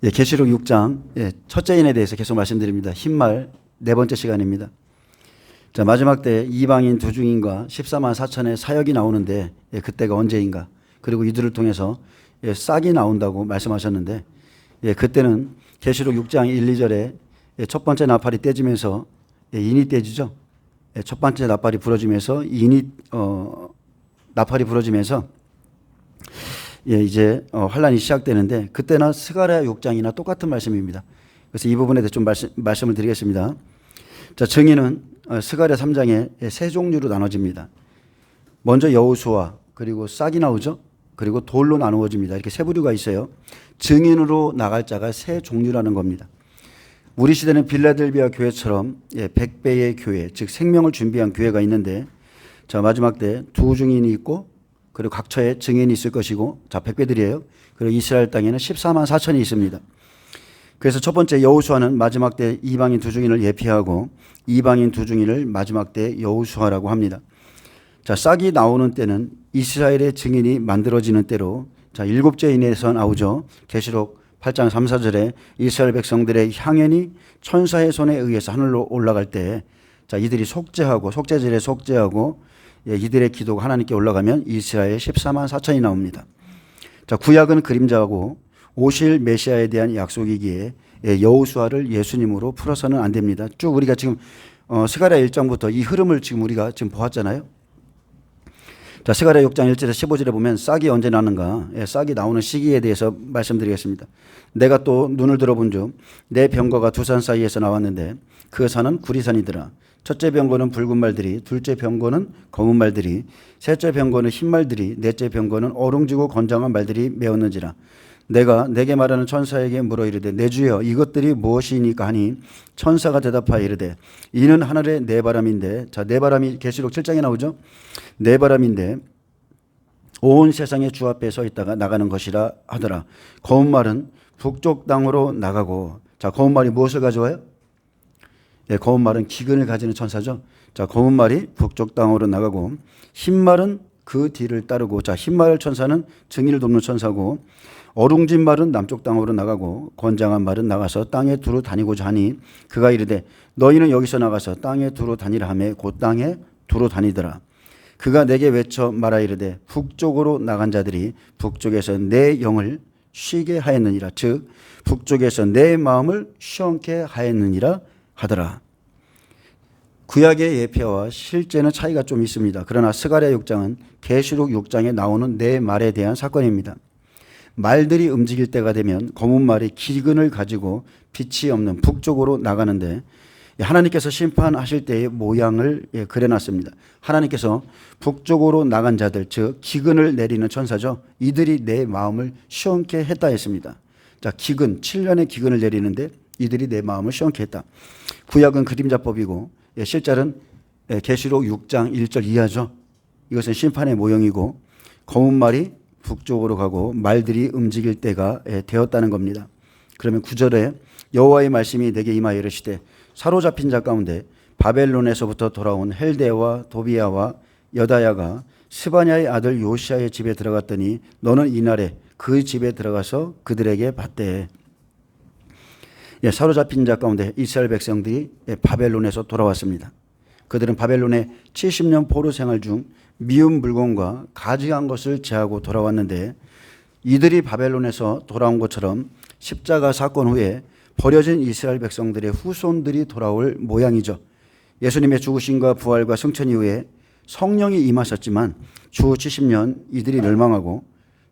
계시록 6장 첫째 인에 대해서 계속 말씀드립니다. 흰말 네 번째 시간입니다. 자, 마지막 때 이방인 두 중인과 14만 4천의 사역이 나오는데 그때가 언제인가? 그리고 이들을 통해서 싹이 나온다고 말씀하셨는데 그때는 계시록 6장 1, 2절에 첫 번째 나팔이 떼지면서 인이 떼지죠. 첫 번째 나팔이 부러지면서 나팔이 부러지면서 이제 환란이 시작되는데 그때나 스가랴 6장이나 똑같은 말씀입니다. 그래서 이 부분에 대해서 좀 말씀을 드리겠습니다. 자, 증인은 스가랴 3장에 세 종류로 나눠집니다. 먼저 여호수아, 그리고 싹이 나오죠. 그리고 돌로 나누어집니다. 이렇게 세 부류가 있어요. 증인으로 나갈 자가 세 종류라는 겁니다. 우리 시대는 빌라델비아 교회처럼 100배의 교회, 즉 생명을 준비한 교회가 있는데, 자, 마지막 때 두 증인이 있고 그리고 각 처에 증인이 있을 것이고, 자, 100배들이에요. 그리고 이스라엘 땅에는 14만 4천이 있습니다. 그래서 첫 번째 여호수아는 마지막 때 이방인 두 증인을 예피하고 이방인 두 증인을 마지막 때 여호수아라고 합니다. 자, 싹이 나오는 때는 이스라엘의 증인이 만들어지는 때로, 자, 일곱째 인에서 나오죠. 계시록 8장 3, 4절에 이스라엘 백성들의 향연이 천사의 손에 의해서 하늘로 올라갈 때, 자, 이들이 속죄절에 속죄하고 이들의 기도가 하나님께 올라가면 이스라엘 14만 4천이 나옵니다. 자, 구약은 그림자하고 오실 메시아에 대한 약속이기에 여호수아를 예수님으로 풀어서는 안 됩니다. 쭉 우리가 지금 스가랴 1장부터 이 흐름을 지금 우리가 지금 보았잖아요. 자, 스가랴 6장 1절에서 15절에 보면 싹이 언제 나는가, 싹이 나오는 시기에 대해서 말씀드리겠습니다. 내가 또 눈을 들어본 중 내 병거가 두 산 사이에서 나왔는데 그 산은 구리산이더라. 첫째 병거는 붉은 말들이, 둘째 병거는 검은 말들이, 셋째 병거는 흰 말들이, 넷째 병거는 어룽지고 건장한 말들이 메었는지라. 내가 내게 말하는 천사에게 물어 이르되 내 주여 이것들이 무엇이니까 하니 천사가 대답하여 이르되 이는 하늘의 네 바람인데, 자, 네 바람이 계시록 7장에 나오죠. 네 바람인데 온 세상의 주 앞에 서 있다가 나가는 것이라 하더라. 검은 말은 북쪽 땅으로 나가고, 자, 검은 말이 무엇을 가져와요? 검은 말은 기근을 가지는 천사죠. 자, 검은 말이 북쪽 땅으로 나가고 흰 말은 그 뒤를 따르고, 자, 흰 말 천사는 증인을 돕는 천사고, 어룽진 말은 남쪽 땅으로 나가고 건장한 말은 나가서 땅에 두루 다니고자 하니 그가 이르되 너희는 여기서 나가서 땅에 두루 다니라 하매 곧 땅에 두루 다니더라. 그가 내게 외쳐 말하 이르되 북쪽으로 나간 자들이 북쪽에서 내 영을 쉬게 하였느니라. 즉 북쪽에서 내 마음을 시원케 하였느니라 하더라. 구약의 예표와 실제는 차이가 좀 있습니다. 그러나 스가랴 6장은 계시록 6장에 나오는 네 말에 대한 사건입니다. 말들이 움직일 때가 되면 검은 말이 기근을 가지고 빛이 없는 북쪽으로 나가는데, 하나님께서 심판하실 때의 모양을 그려놨습니다. 하나님께서 북쪽으로 나간 자들, 즉 기근을 내리는 천사죠. 이들이 내 마음을 시원케 했다 했습니다. 자, 기근, 7년의 기근을 내리는데 이들이 내 마음을 시원케 했다. 구약은 그림자법이고 실제는 계시록 6장 1절 이하죠. 이것은 심판의 모형이고 검은 말이 북쪽으로 가고 말들이 움직일 때가 되었다는 겁니다. 그러면 9절에 여호와의 말씀이 내게 임하여 이르시되 사로잡힌 자 가운데 바벨론에서부터 돌아온 헬데와 도비야와 여다야가 스바냐의 아들 요시아의 집에 들어갔더니 너는 이날에 그 집에 들어가서 그들에게 받되. 사로잡힌 자 가운데 이스라엘 백성들이 바벨론에서 돌아왔습니다. 그들은 바벨론의 70년 포로 생활 중 미운 물건과 가증한 것을 제하고 돌아왔는데, 이들이 바벨론에서 돌아온 것처럼 십자가 사건 후에 버려진 이스라엘 백성들의 후손들이 돌아올 모양이죠. 예수님의 죽으심과 부활과 승천 이후에 성령이 임하셨지만 주 70년 이들이 멸망하고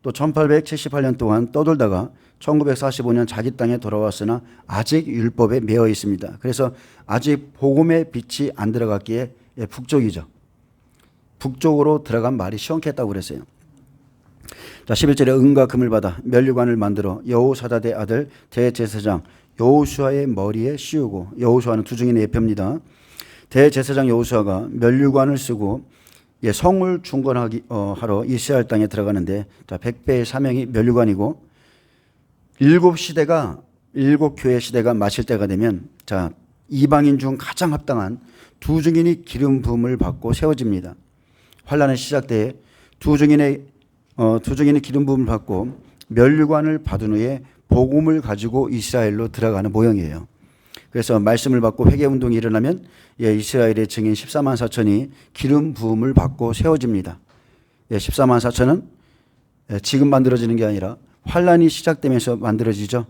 또 1878년 동안 떠돌다가 1945년 자기 땅에 돌아왔으나 아직 율법에 매여 있습니다. 그래서 아직 복음의 빛이 안 들어갔기에 북쪽이죠. 북쪽으로 들어간 말이 시원케 했다고 그랬어요. 자, 11절에 은과 금을 받아 면류관을 만들어 여호사다의 아들 대제사장 여호수아의 머리에 씌우고, 여호수아는 두 증인의 예표입니다. 대제사장 여호수아가 면류관을 쓰고 성을 중건하러 이스라엘 땅에 들어가는데, 자, 100배의 사명이 면류관이고, 일곱 교회 시대가 마칠 때가 되면, 자, 이방인 중 가장 합당한 두 증인이 기름 부음을 받고 세워집니다. 환란의 시작 때에 두 증인의 기름 부음을 받고 면류관을 받은 후에 복음을 가지고 이스라엘로 들어가는 모형이에요. 그래서 말씀을 받고 회개운동이 일어나면 이스라엘의 증인 14만 4천이 기름 부음을 받고 세워집니다. 14만 4천은 지금 만들어지는 게 아니라 환란이 시작되면서 만들어지죠.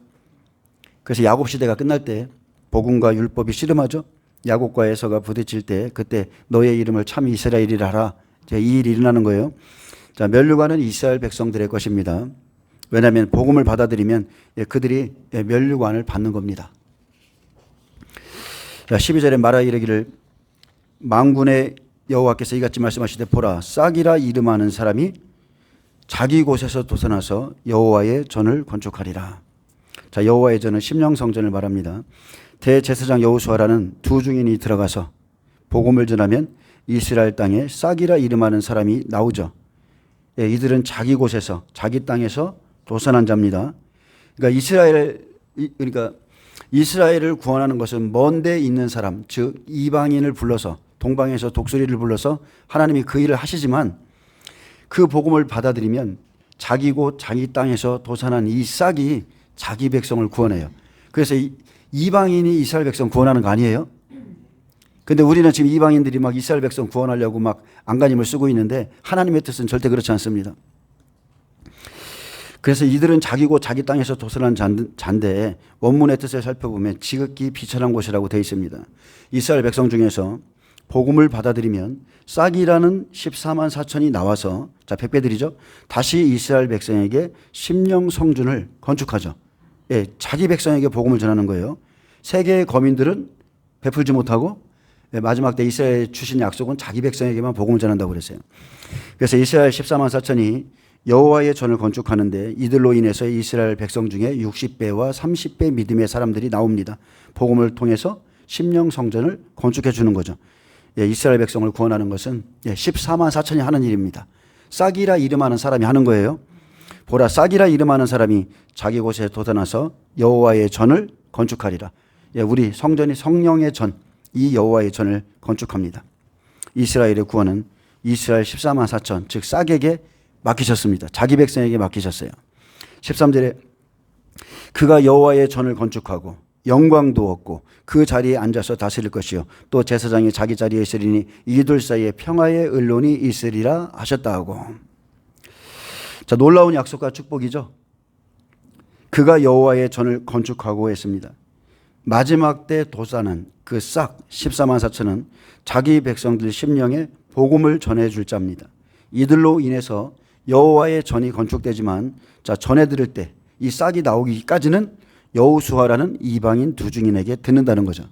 그래서 야곱 시대가 끝날 때 복음과 율법이 씨름하죠. 야곱과 에서가 부딪힐 때 그때 너의 이름을 참 이스라엘이라 하라. 이 일이 일어나는 거예요. 자, 면류관은 이스라엘 백성들의 것입니다. 왜냐하면 복음을 받아들이면 그들이 면류관을 받는 겁니다. 자, 12절에 말하 이르기를 만군의 여호와께서 이같이 말씀하시되 보라 싹이라 이름하는 사람이 자기 곳에서 솟아나서 여호와의 전을 건축하리라. 자, 여호와의 전은 심령 성전을 말합니다. 대제사장 여호수아라는 두 증인이 들어가서 복음을 전하면 이스라엘 땅에 싹이라 이름하는 사람이 나오죠. 이들은 자기 곳에서 자기 땅에서 도산한 자입니다. 그러니까 이스라엘을 구원하는 것은 먼 데 있는 사람, 즉 이방인을 불러서 동방에서 독수리를 불러서 하나님이 그 일을 하시지만 그 복음을 받아들이면 자기 곳 자기 땅에서 도산한 이 싹이 자기 백성을 구원해요. 그래서 이방인이 이스라엘 백성 구원하는 거 아니에요? 근데 우리는 지금 이방인들이 막 이스라엘 백성 구원하려고 막 안간힘을 쓰고 있는데 하나님의 뜻은 절대 그렇지 않습니다. 그래서 이들은 자기 곳 자기 땅에서 도산한 잔데 원문의 뜻을 살펴보면 지극히 비천한 곳이라고 되어 있습니다. 이스라엘 백성 중에서 복음을 받아들이면 싹이라는 14만 4천이 나와서 자 100배들이죠. 다시 이스라엘 백성에게 심령 성전을 건축하죠. 자기 백성에게 복음을 전하는 거예요. 세계의 거민들은 베풀지 못하고 마지막 때 이스라엘 주신 약속은 자기 백성에게만 복음을 전한다고 그랬어요. 그래서 이스라엘 14만 4천이 여호와의 전을 건축하는데 이들로 인해서 이스라엘 백성 중에 60배와 30배 믿음의 사람들이 나옵니다. 복음을 통해서 심령 성전을 건축해 주는 거죠. 이스라엘 백성을 구원하는 것은 14만 4천이 하는 일입니다. 싹이라 이름하는 사람이 하는 거예요. 보라 싹이라 이름하는 사람이 자기 곳에 돋아나서 여호와의 전을 건축하리라. 우리 성전이 성령의 전, 이 여호와의 전을 건축합니다. 이스라엘의 구원은 이스라엘 14만 4천 즉 싹에게 맡기셨습니다. 자기 백성에게 맡기셨어요. 13절에 그가 여호와의 전을 건축하고 영광도 얻고 그 자리에 앉아서 다스릴 것이요 또 제사장이 자기 자리에 있으리니 이들 사이에 평화의 언론이 있으리라 하셨다 하고. 자, 놀라운 약속과 축복이죠. 그가 여호와의 전을 건축하고 했습니다. 마지막 때 도산한 그 싹 14만 4천은 자기 백성들 심령에 복음을 전해줄 자입니다. 이들로 인해서 여호와의 전이 건축되지만 자 전해 들을 때 이 싹이 나오기까지는 여호수아라는 이방인 두 증인에게 듣는다는 거죠.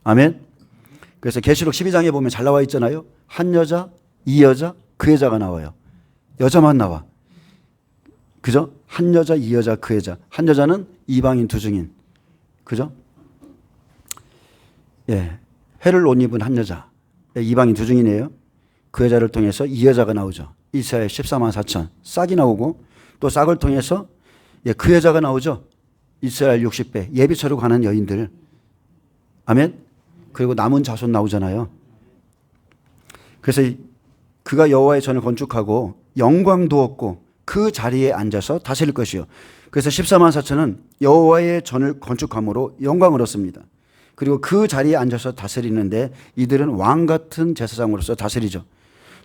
아멘. 그래서 계시록 12장에 보면 잘 나와 있잖아요. 한 여자, 이 여자, 그 여자가 나와요. 여자만 나와. 그죠? 한 여자, 이 여자, 그 여자. 한 여자는 이방인 두 증인. 그죠? 해를 옷 입은 한 여자. 이방인 두 증인이에요. 그 여자를 통해서 이 여자가 나오죠. 이스라엘 14만 4천. 싹이 나오고 또 싹을 통해서 그 여자가 나오죠. 이스라엘 60배. 예비처로 가는 여인들. 아멘. 그리고 남은 자손 나오잖아요. 그래서 그가 여호와의 전을 건축하고 영광도 얻고 그 자리에 앉아서 다스릴 것이요. 그래서 14만 4천은 여호와의 전을 건축함으로 영광을 얻습니다. 그리고 그 자리에 앉아서 다스리는데 이들은 왕 같은 제사장으로서 다스리죠.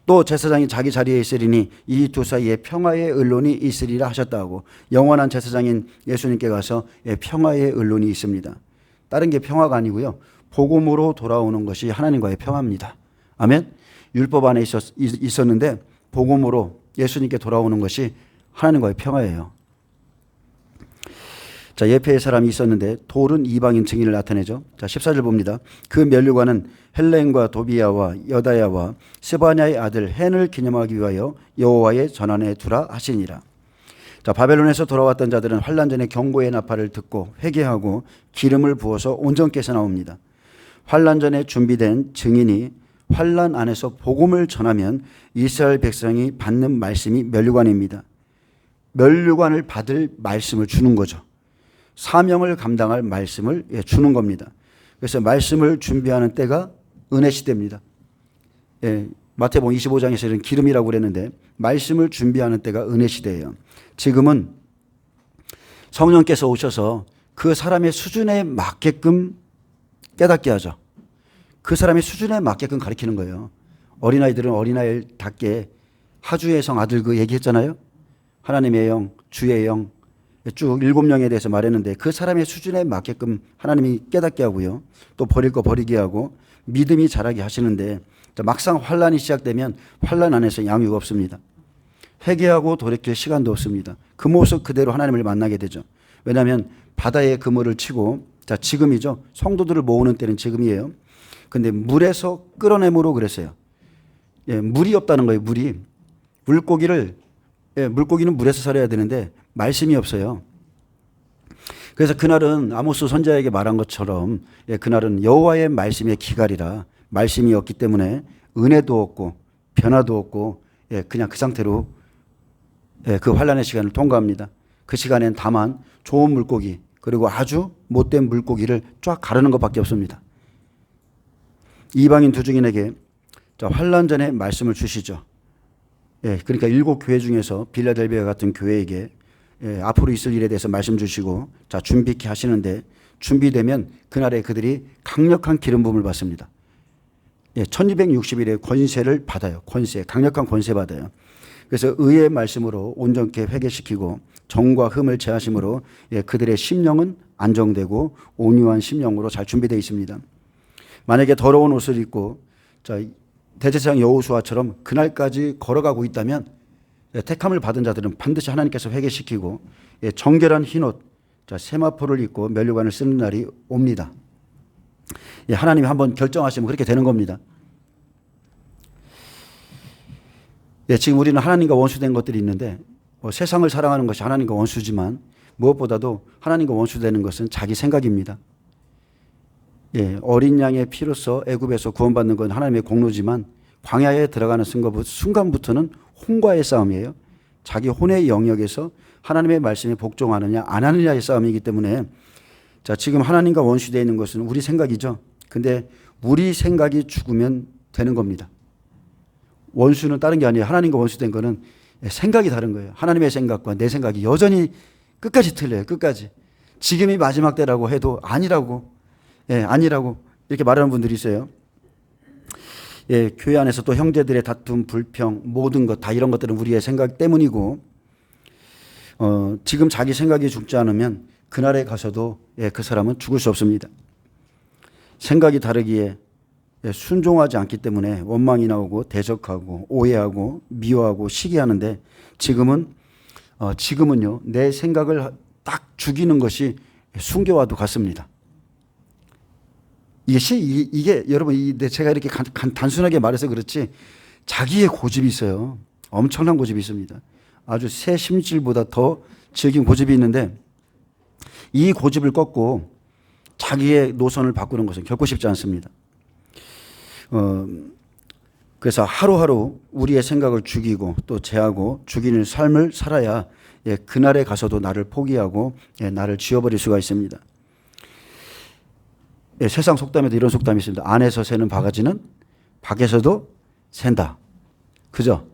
또 제사장이 자기 자리에 있으리니 이 두 사이에 평화의 언론이 있으리라 하셨다 하고 영원한 제사장인 예수님께 가서 평화의 언론이 있습니다. 다른 게 평화가 아니고요. 복음으로 돌아오는 것이 하나님과의 평화입니다. 아멘. 율법 안에 있었는데 복음으로 예수님께 돌아오는 것이 하나님과의 평화예요. 자, 예페의 사람이 있었는데 돌은 이방인 증인을 나타내죠. 자, 14절 봅니다. 그 면류관은 헬렌과 도비야와 여다야와 스바냐의 아들 헨을 기념하기 위하여 여호와의 전안에 두라 하시니라. 자, 바벨론에서 돌아왔던 자들은 환란 전에 경고의 나팔을 듣고 회개하고 기름을 부어서 온전께서 나옵니다. 환란 전에 준비된 증인이 환란 안에서 복음을 전하면 이스라엘 백성이 받는 말씀이 면류관입니다. 면류관을 받을 말씀을 주는 거죠. 사명을 감당할 말씀을 주는 겁니다. 그래서 말씀을 준비하는 때가 은혜 시대입니다. 마태복음 25장에서는 기름이라고 그랬는데 말씀을 준비하는 때가 은혜 시대예요. 지금은 성령께서 오셔서 그 사람의 수준에 맞게끔 깨닫게 하죠. 그 사람의 수준에 맞게끔 가르치는 거예요. 어린아이들은 어린아이답게 하주의 성 아들 그 얘기했잖아요. 하나님의 영, 주의 영, 쭉 7영에 대해서 말했는데 그 사람의 수준에 맞게끔 하나님이 깨닫게 하고요. 또 버릴 거 버리게 하고 믿음이 자라게 하시는데 막상 환란이 시작되면 환란 안에서 양육 없습니다. 회개하고 돌이킬 시간도 없습니다. 그 모습 그대로 하나님을 만나게 되죠. 왜냐하면 바다에 그물을 치고 지금이죠. 성도들을 모으는 때는 지금이에요. 근데 물에서 끌어내므로 그랬어요. 물이 없다는 거예요. 물고기는 물에서 살아야 되는데 말씀이 없어요. 그래서 그날은 아모스 선지자에게 말한 것처럼 그날은 여호와의 말씀의 기갈이라 말씀이 없기 때문에 은혜도 없고 변화도 없고 그냥 그 상태로 그 환란의 시간을 통과합니다. 그 시간엔 다만 좋은 물고기 그리고 아주 못된 물고기를 쫙 가르는 것밖에 없습니다. 이방인 두 증인에게 환란 전에 말씀을 주시죠. 그러니까 7교회 중에서 빌라델비아 같은 교회에게 앞으로 있을 일에 대해서 말씀 주시고 준비케 하시는데 준비되면 그날에 그들이 강력한 기름 부음을 받습니다. 1260일의 권세를 받아요. 강력한 권세 받아요. 그래서 의의 말씀으로 온전케 회개시키고 정과 흠을 제하심으로 그들의 심령은 안정되고 온유한 심령으로 잘 준비되어 있습니다. 만약에 더러운 옷을 입고 대제사장 여호수아처럼 그날까지 걸어가고 있다면 택함을 받은 자들은 반드시 하나님께서 회개시키고 정결한 흰옷 세마포를 입고 면류관을 쓰는 날이 옵니다. 하나님이 한번 결정하시면 그렇게 되는 겁니다. 지금 우리는 하나님과 원수된 것들이 있는데 세상을 사랑하는 것이 하나님과 원수지만 무엇보다도 하나님과 원수되는 것은 자기 생각입니다. 어린 양의 피로서 애굽에서 구원받는 건 하나님의 공로지만 광야에 들어가는 순간부터는 혼과의 싸움이에요. 자기 혼의 영역에서 하나님의 말씀에 복종하느냐 안 하느냐의 싸움이기 때문에 지금 하나님과 원수되어 있는 것은 우리 생각이죠. 근데 우리 생각이 죽으면 되는 겁니다. 원수는 다른 게 아니에요. 하나님과 원수된 거는 생각이 다른 거예요. 하나님의 생각과 내 생각이 여전히 끝까지 틀려요. 끝까지. 지금이 마지막 때라고 해도 아니라고 이렇게 말하는 분들이 있어요. 교회 안에서 또 형제들의 다툼, 불평, 모든 것 다 이런 것들은 우리의 생각 때문이고 지금 자기 생각이 죽지 않으면 그날에 가서도 그 사람은 죽을 수 없습니다. 생각이 다르기에 순종하지 않기 때문에 원망이 나오고 대적하고 오해하고 미워하고 시기하는데 지금은요 내 생각을 딱 죽이는 것이 순교와도 같습니다. 이게 여러분 제가 이렇게 단순하게 말해서 그렇지 자기의 고집이 있어요. 엄청난 고집이 있습니다. 아주 새 심질보다 더 질긴 고집이 있는데 이 고집을 꺾고 자기의 노선을 바꾸는 것은 결코 쉽지 않습니다. 그래서 하루하루 우리의 생각을 죽이고 또 제하고 죽이는 삶을 살아야 그날에 가서도 나를 포기하고 나를 지워버릴 수가 있습니다. 세상 속담에도 이런 속담이 있습니다. 안에서 새는 바가지는 밖에서도 샌다. 그죠?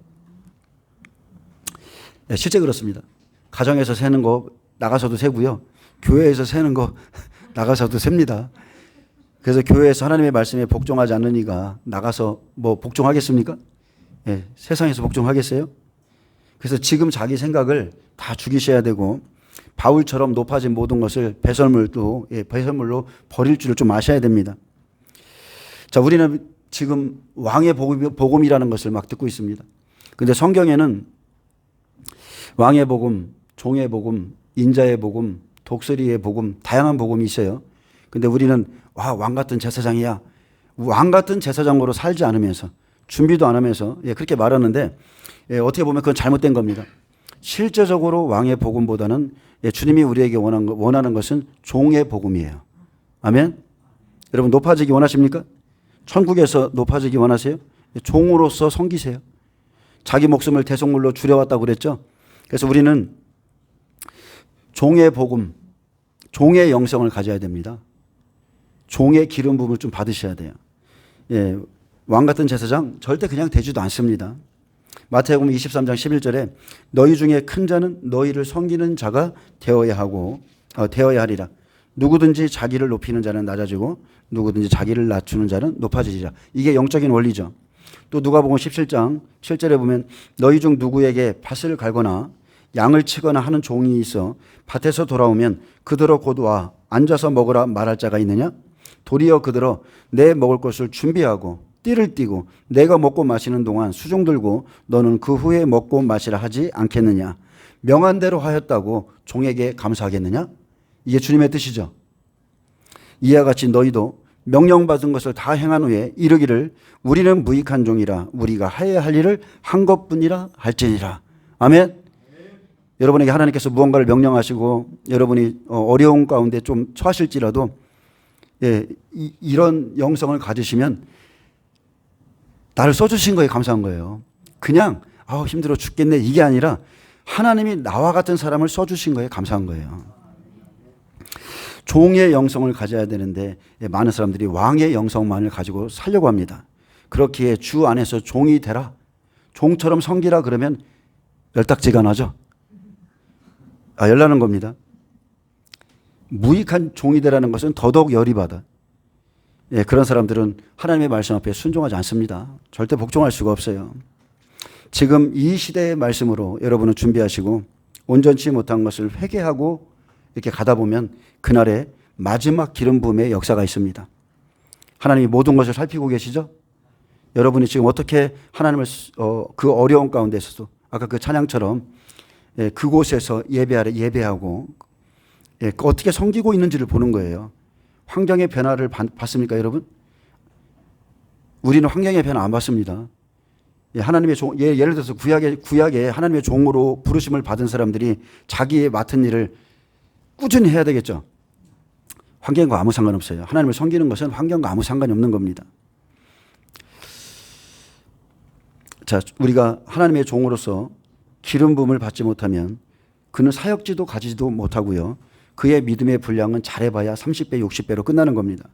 실제 그렇습니다. 가정에서 새는 거 나가서도 새고요. 교회에서 새는 거 나가서도 셉니다. 그래서 교회에서 하나님의 말씀에 복종하지 않는 이가 나가서 복종하겠습니까? 세상에서 복종하겠어요? 그래서 지금 자기 생각을 다 죽이셔야 되고 바울처럼 높아진 모든 것을 배설물로 버릴 줄을 좀 아셔야 됩니다. 우리는 지금 왕의 복음이라는 것을 막 듣고 있습니다. 근데 성경에는 왕의 복음, 종의 복음, 인자의 복음, 독수리의 복음, 다양한 복음이 있어요. 근데 우리는 왕 같은 제사장이야. 왕 같은 제사장으로 살지 않으면서 준비도 안 하면서 그렇게 말하는데 어떻게 보면 그건 잘못된 겁니다. 실제적으로 왕의 복음보다는 주님이 우리에게 원하는 것은 종의 복음이에요. 아멘? 여러분 높아지기 원하십니까? 천국에서 높아지기 원하세요? 종으로서 섬기세요. 자기 목숨을 대속물로 줄여왔다고 그랬죠. 그래서 우리는 종의 복음, 종의 영성을 가져야 됩니다. 종의 기름 부음을 좀 받으셔야 돼요. 왕 같은 제사장 절대 그냥 되지도 않습니다. 마태복음 23장 11절에 너희 중에 큰 자는 너희를 섬기는 자가 되어야 하리라. 누구든지 자기를 높이는 자는 낮아지고 누구든지 자기를 낮추는 자는 높아지리라. 이게 영적인 원리죠. 또 누가복음 17장 7절에 보면 너희 중 누구에게 밭을 갈거나 양을 치거나 하는 종이 있어 밭에서 돌아오면 그더러 곧 와 앉아서 먹으라 말할 자가 있느냐? 도리어 그더러 내 먹을 것을 준비하고 띠를 띠고 내가 먹고 마시는 동안 수종 들고 너는 그 후에 먹고 마시라 하지 않겠느냐? 명한 대로 하였다고 종에게 감사하겠느냐? 이게 주님의 뜻이죠. 이와 같이 너희도 명령받은 것을 다 행한 후에 이르기를 우리는 무익한 종이라 우리가 하여야 할 일을 한 것뿐이라 할지니라. 아멘. 여러분에게 하나님께서 무언가를 명령하시고 여러분이 어려운 가운데 좀 처하실지라도 이런 영성을 가지시면 나를 써주신 거에 감사한 거예요. 그냥 힘들어 죽겠네 이게 아니라 하나님이 나와 같은 사람을 써주신 거에 감사한 거예요. 종의 영성을 가져야 되는데 많은 사람들이 왕의 영성만을 가지고 살려고 합니다. 그렇기에 주 안에서 종이 되라. 종처럼 섬기라 그러면 열딱지가 나죠. 열나는 겁니다. 무익한 종이 되라는 것은 더더욱 열이 받아. 그런 사람들은 하나님의 말씀 앞에 순종하지 않습니다. 절대 복종할 수가 없어요. 지금 이 시대의 말씀으로 여러분은 준비하시고 온전치 못한 것을 회개하고 이렇게 가다 보면 그날에 마지막 기름 부음의 역사가 있습니다. 하나님이 모든 것을 살피고 계시죠? 여러분이 지금 어떻게 하나님을 그 어려운 가운데 있어서 아까 그 찬양처럼 그곳에서 예배하고 어떻게 섬기고 있는지를 보는 거예요. 환경의 변화를 봤습니까, 여러분? 우리는 환경의 변화 안 봤습니다. 하나님의 종, 예를 들어서 구약에 하나님의 종으로 부르심을 받은 사람들이 자기의 맡은 일을 꾸준히 해야 되겠죠. 환경과 아무 상관없어요. 하나님을 섬기는 것은 환경과 아무 상관이 없는 겁니다. 자, 우리가 하나님의 종으로서 기름 부음을 받지 못하면 그는 사역지도 가지지도 못하고요. 그의 믿음의 분량은 잘해봐야 30배, 60배로 끝나는 겁니다.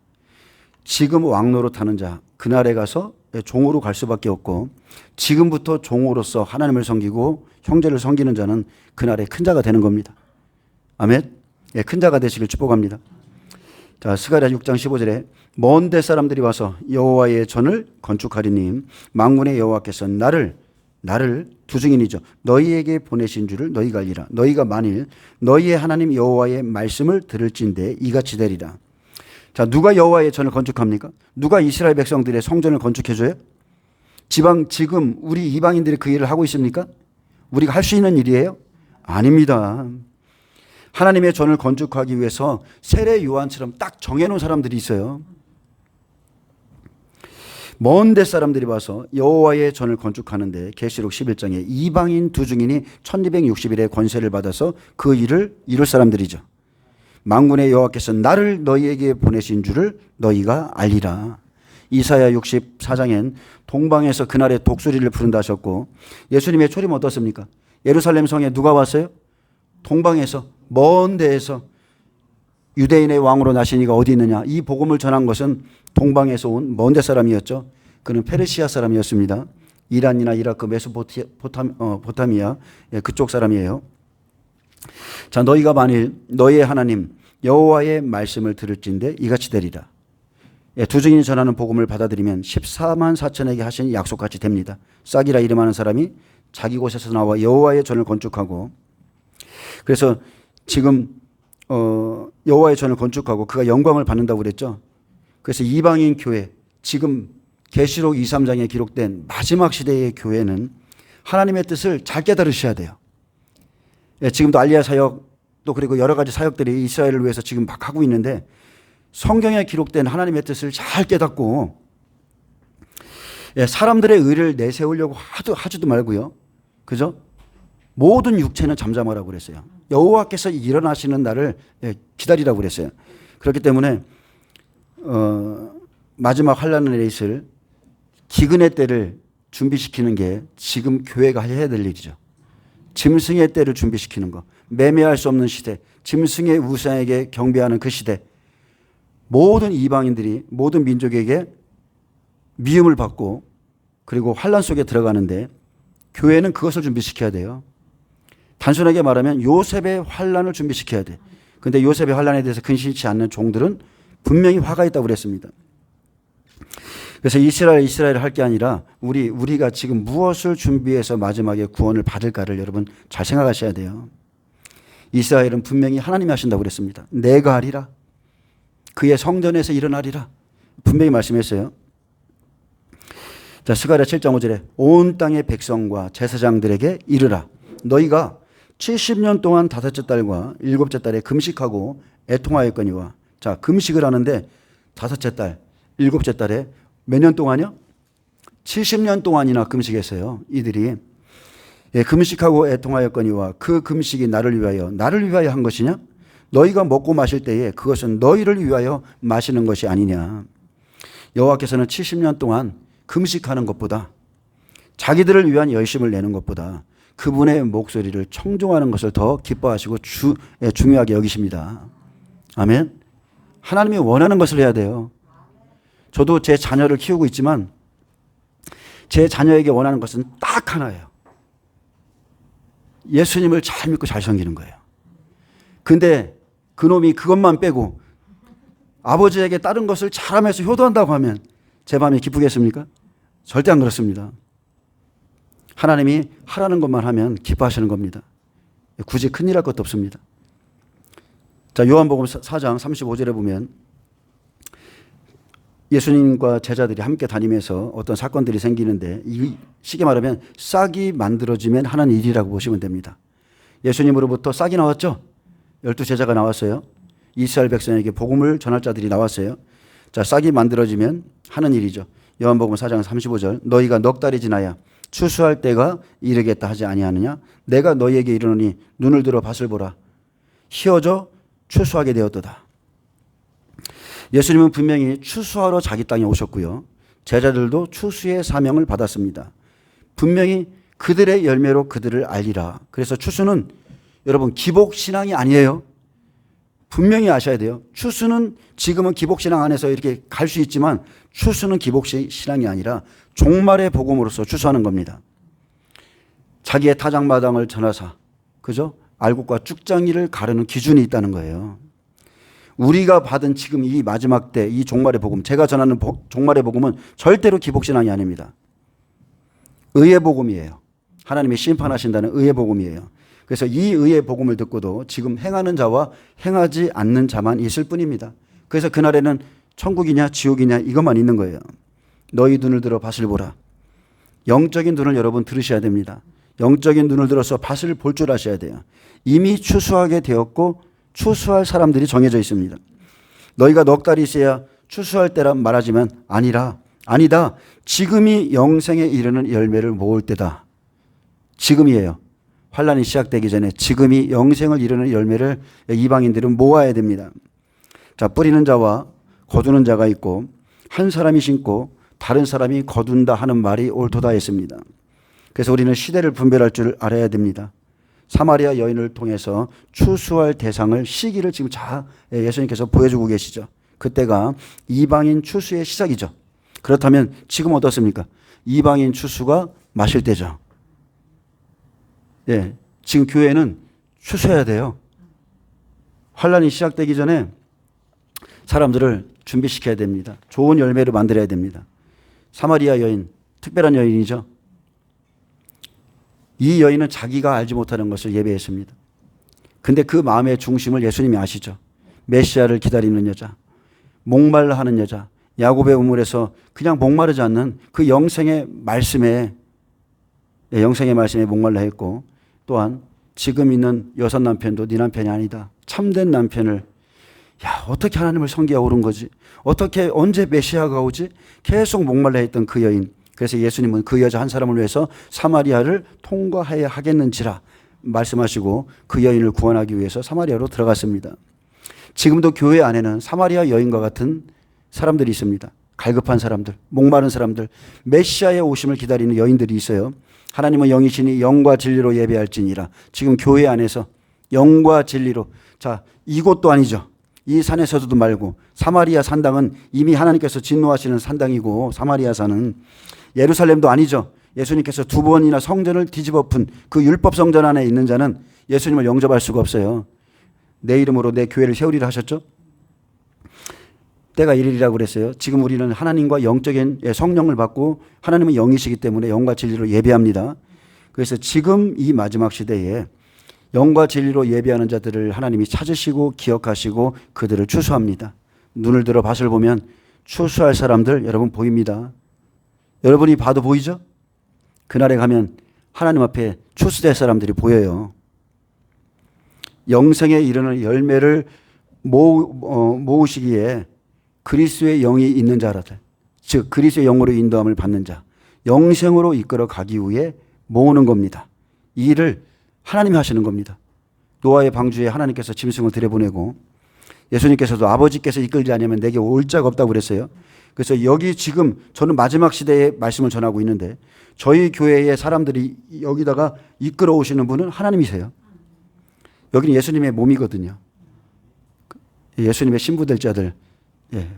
지금 왕노릇하는 자, 그날에 가서 종으로 갈 수밖에 없고 지금부터 종으로서 하나님을 섬기고 형제를 섬기는 자는 그날에 큰 자가 되는 겁니다. 아멘. 큰 자가 되시길 축복합니다. 자, 스가랴 6장 15절에 먼 데 사람들이 와서 여호와의 전을 건축하리니 만군의 여호와께서 나를 두 증인이죠. 너희에게 보내신 줄을 너희가 알리라. 너희가 만일 너희의 하나님 여호와의 말씀을 들을진대 이같이 되리라. 자, 누가 여호와의 전을 건축합니까? 누가 이스라엘 백성들의 성전을 건축해줘요? 지금 우리 이방인들이 그 일을 하고 있습니까? 우리가 할 수 있는 일이에요? 아닙니다. 하나님의 전을 건축하기 위해서 세례 요한처럼 딱 정해놓은 사람들이 있어요. 먼 데 사람들이 와서 여호와의 전을 건축하는데 계시록 11장에 이방인 두 증인이 1260일의 권세를 받아서 그 일을 이룰 사람들이죠. 만군의 여호와께서 나를 너희에게 보내신 줄을 너희가 알리라. 이사야 64장엔 동방에서 그날의 독수리를 부른다 하셨고 예수님의 초림 어떻습니까? 예루살렘 성에 누가 왔어요? 동방에서 먼 데에서 유대인의 왕으로 나신 이가 어디 있느냐. 이 복음을 전한 것은 동방에서 온 먼 데 사람이었죠. 그는 페르시아 사람이었습니다. 이란이나 이라크, 메소포타미아 그쪽 사람이에요. 자, 너희가 만일 너희의 하나님 여호와의 말씀을 들을진대 이같이 되리라. 두 증인이 전하는 복음을 받아들이면 14만 4천에게 하신 약속같이 됩니다. 싹이라 이름하는 사람이 자기 곳에서 나와 여호와의 전을 건축하고 그래서 지금 여호와의 전을 건축하고 그가 영광을 받는다고 그랬죠. 그래서 이방인 교회 지금 계시록 2, 3장에 기록된 마지막 시대의 교회는 하나님의 뜻을 잘 깨달으셔야 돼요. 지금도 알리야 사역 또 그리고 여러 가지 사역들이 이스라엘을 위해서 지금 막 하고 있는데 성경에 기록된 하나님의 뜻을 잘 깨닫고 사람들의 의를 내세우려고 하지도 말고요. 그죠? 모든 육체는 잠잠하라고 그랬어요. 여호와께서 일어나시는 날을 기다리라고 그랬어요. 그렇기 때문에 마지막 환난의 있을 기근의 때를 준비시키는 게 지금 교회가 해야 될 일이죠. 짐승의 때를 준비시키는 거. 매매할 수 없는 시대. 짐승의 우상에게 경배하는 그 시대. 모든 이방인들이 모든 민족에게 미움을 받고 그리고 환난 속에 들어가는데 교회는 그것을 준비시켜야 돼요. 단순하게 말하면 요셉의 환난을 준비시켜야 돼. 근데 요셉의 환난에 대해서 근심치 않는 종들은 분명히 화가 있다고 그랬습니다. 그래서 이스라엘 할 게 아니라 우리가 지금 무엇을 준비해서 마지막에 구원을 받을까를 여러분 잘 생각하셔야 돼요. 이스라엘은 분명히 하나님이 하신다고 그랬습니다. 내가 하리라. 그의 성전에서 일어나리라. 분명히 말씀했어요. 자, 스가랴 7장 5절에 온 땅의 백성과 제사장들에게 이르라. 너희가 70년 동안 다섯째 달과 일곱째 달에 금식하고 애통하였거니와. 자, 금식을 하는데 다섯째 달, 일곱째 달에 몇 년 동안요? 70년 동안이나 금식했어요. 이들이. 예, 금식하고 애통하였거니와 그 금식이 나를 위하여 한 것이냐? 너희가 먹고 마실 때에 그것은 너희를 위하여 마시는 것이 아니냐. 여호와께서는 70년 동안 금식하는 것보다 자기들을 위한 열심을 내는 것보다 그분의 목소리를 청종하는 것을 더 기뻐하시고 중요하게 여기십니다. 아멘. 하나님이 원하는 것을 해야 돼요. 저도 제 자녀를 키우고 있지만 제 자녀에게 원하는 것은 딱 하나예요. 예수님을 잘 믿고 잘 섬기는 거예요. 근데 그놈이 그것만 빼고 아버지에게 다른 것을 잘하면서 효도한다고 하면 제 마음이 기쁘겠습니까? 절대 안 그렇습니다. 하나님이 하라는 것만 하면 기뻐하시는 겁니다. 굳이 큰일 할 것도 없습니다. 자, 요한복음 4장 35절에 보면 예수님과 제자들이 함께 다니면서 어떤 사건들이 생기는데 쉽게 말하면 싹이 만들어지면 하는 일이라고 보시면 됩니다. 예수님으로부터 싹이 나왔죠. 12제자가 나왔어요. 이스라엘 백성에게 복음을 전할 자들이 나왔어요. 자, 싹이 만들어지면 하는 일이죠. 요한복음 4장 35절 너희가 넉 달이 지나야 추수할 때가 이르겠다 하지 아니하느냐. 내가 너희에게 이르노니 눈을 들어 밭을 보라. 희어져 추수하게 되었도다. 예수님은 분명히 추수하러 자기 땅에 오셨고요. 제자들도 추수의 사명을 받았습니다. 분명히 그들의 열매로 그들을 알리라. 그래서 추수는 여러분 기복신앙이 아니에요. 분명히 아셔야 돼요. 추수는 지금은 기복신앙 안에서 이렇게 갈 수 있지만 추수는 기복신앙이 아니라 종말의 복음으로서 추수하는 겁니다. 자기의 타작마당을 전하사, 그죠? 알곡과 쭉장이를 가르는 기준이 있다는 거예요. 우리가 받은 지금 이 마지막 때 이 종말의 복음, 제가 전하는 종말의 복음은 절대로 기복신앙이 아닙니다. 의의 복음이에요. 하나님이 심판하신다는 의의 복음이에요. 그래서 이 의의 복음을 듣고도 지금 행하는 자와 행하지 않는 자만 있을 뿐입니다. 그래서 그날에는 천국이냐 지옥이냐 이것만 있는 거예요. 너희 눈을 들어 밭을 보라. 영적인 눈을 여러분 들으셔야 됩니다. 영적인 눈을 들어서 밭을 볼 줄 아셔야 돼요. 이미 추수하게 되었고 추수할 사람들이 정해져 있습니다. 너희가 넉 달이 있어야 추수할 때란 말하지만 아니다. 지금이 영생에 이르는 열매를 모을 때다. 지금이에요. 환란이 시작되기 전에 지금이 영생을 이루는 열매를 이방인들은 모아야 됩니다. 자, 뿌리는 자와 거두는 자가 있고 한 사람이 심고 다른 사람이 거둔다 하는 말이 옳도다 했습니다. 그래서 우리는 시대를 분별할 줄 알아야 됩니다. 사마리아 여인을 통해서 추수할 대상을 시기를 지금 예수님께서 보여주고 계시죠. 그때가 이방인 추수의 시작이죠. 그렇다면 지금 어떻습니까? 이방인 추수가 마실 때죠. 예, 지금 교회는 추수해야 돼요. 환란이 시작되기 전에 사람들을 준비시켜야 됩니다. 좋은 열매를 만들어야 됩니다. 사마리아 여인, 특별한 여인이죠. 이 여인은 자기가 알지 못하는 것을 예배했습니다. 근데 그 마음의 중심을 예수님이 아시죠. 메시아를 기다리는 여자, 목말라 하는 여자, 야곱의 우물에서 그냥 목마르지 않는 그 영생의 말씀에 목말라 했고, 또한 지금 있는 여섯 남편도 네 남편이 아니다. 참된 남편을, 어떻게 하나님을 섬기고 오른 거지? 어떻게 언제 메시아가 오지? 계속 목말라 했던 그 여인. 그래서 예수님은 그 여자 한 사람을 위해서 사마리아를 통과해야 하겠는지라 말씀하시고 그 여인을 구원하기 위해서 사마리아로 들어갔습니다. 지금도 교회 안에는 사마리아 여인과 같은 사람들이 있습니다. 갈급한 사람들, 목마른 사람들, 메시아의 오심을 기다리는 여인들이 있어요. 하나님은 영이시니 영과 진리로 예배할지니라. 지금 교회 안에서 영과 진리로, 자, 이곳도 아니죠. 이 산에 서도 말고, 사마리아 산당은 이미 하나님께서 진노하시는 산당이고, 사마리아 산은 예루살렘도 아니죠. 예수님께서 2번이나 성전을 뒤집어 푼 그 율법 성전 안에 있는 자는 예수님을 영접할 수가 없어요. 내 이름으로 내 교회를 세우리라 하셨죠. 때가 이르리라고 그랬어요. 지금 우리는 하나님과 영적인 성령을 받고 하나님은 영이시기 때문에 영과 진리로 예배합니다. 그래서 지금 이 마지막 시대에 영과 진리로 예배하는 자들을 하나님이 찾으시고 기억하시고 그들을 추수합니다. 눈을 들어 밭을 보면 추수할 사람들 여러분 보입니다. 여러분이 봐도 보이죠? 그날에 가면 하나님 앞에 추수될 사람들이 보여요. 영생에 이르는 열매를 모으시기에 그리스도의 영이 있는 자라들, 즉 그리스도의 영으로 인도함을 받는 자, 영생으로 이끌어 가기 위해 모으는 겁니다. 이 일을 하나님이 하시는 겁니다. 노아의 방주에 하나님께서 짐승을 들여보내고 예수님께서도 아버지께서 이끌지 않으면 내게 올 자가 없다고 그랬어요. 그래서 여기 지금 저는 마지막 시대의 말씀을 전하고 있는데 저희 교회의 사람들이 여기다가 이끌어 오시는 분은 하나님이세요. 여기는 예수님의 몸이거든요. 예수님의 신부될 자들,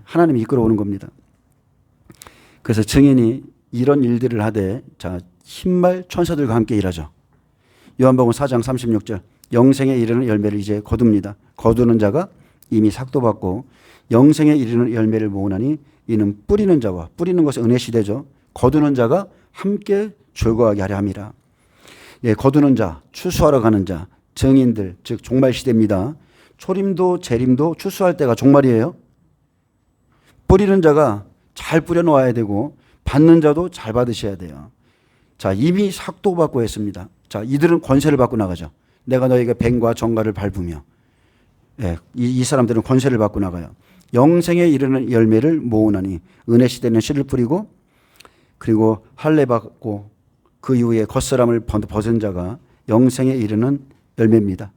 하나님이 이끌어 오는 겁니다. 그래서 증인이 이런 일들을 하되 자 흰말 천사들과 함께 일하죠. 요한복음 4장 36절 영생에 이르는 열매를 이제 거둡니다. 거두는 자가 이미 삭도받고 영생에 이르는 열매를 모으나니 이는 뿌리는 자와 뿌리는 것은 은혜 시대죠. 거두는 자가 함께 즐거워하게 하려 함이라. 거두는 자, 추수하러 가는 자, 증인들 즉 종말 시대입니다. 초림도 재림도 추수할 때가 종말이에요. 뿌리는 자가 잘 뿌려 놓아야 되고 받는 자도 잘 받으셔야 돼요. 자, 이미 삭도받고 했습니다. 자, 이들은 권세를 받고 나가죠. 내가 너에게 뱀과 정갈을 밟으며 이 사람들은 권세를 받고 나가요. 영생에 이르는 열매를 모으나니 은혜 시대는 씨를 뿌리고 그리고 할례 받고 그 이후에 겉사람을 벗은 자가 영생에 이르는 열매입니다.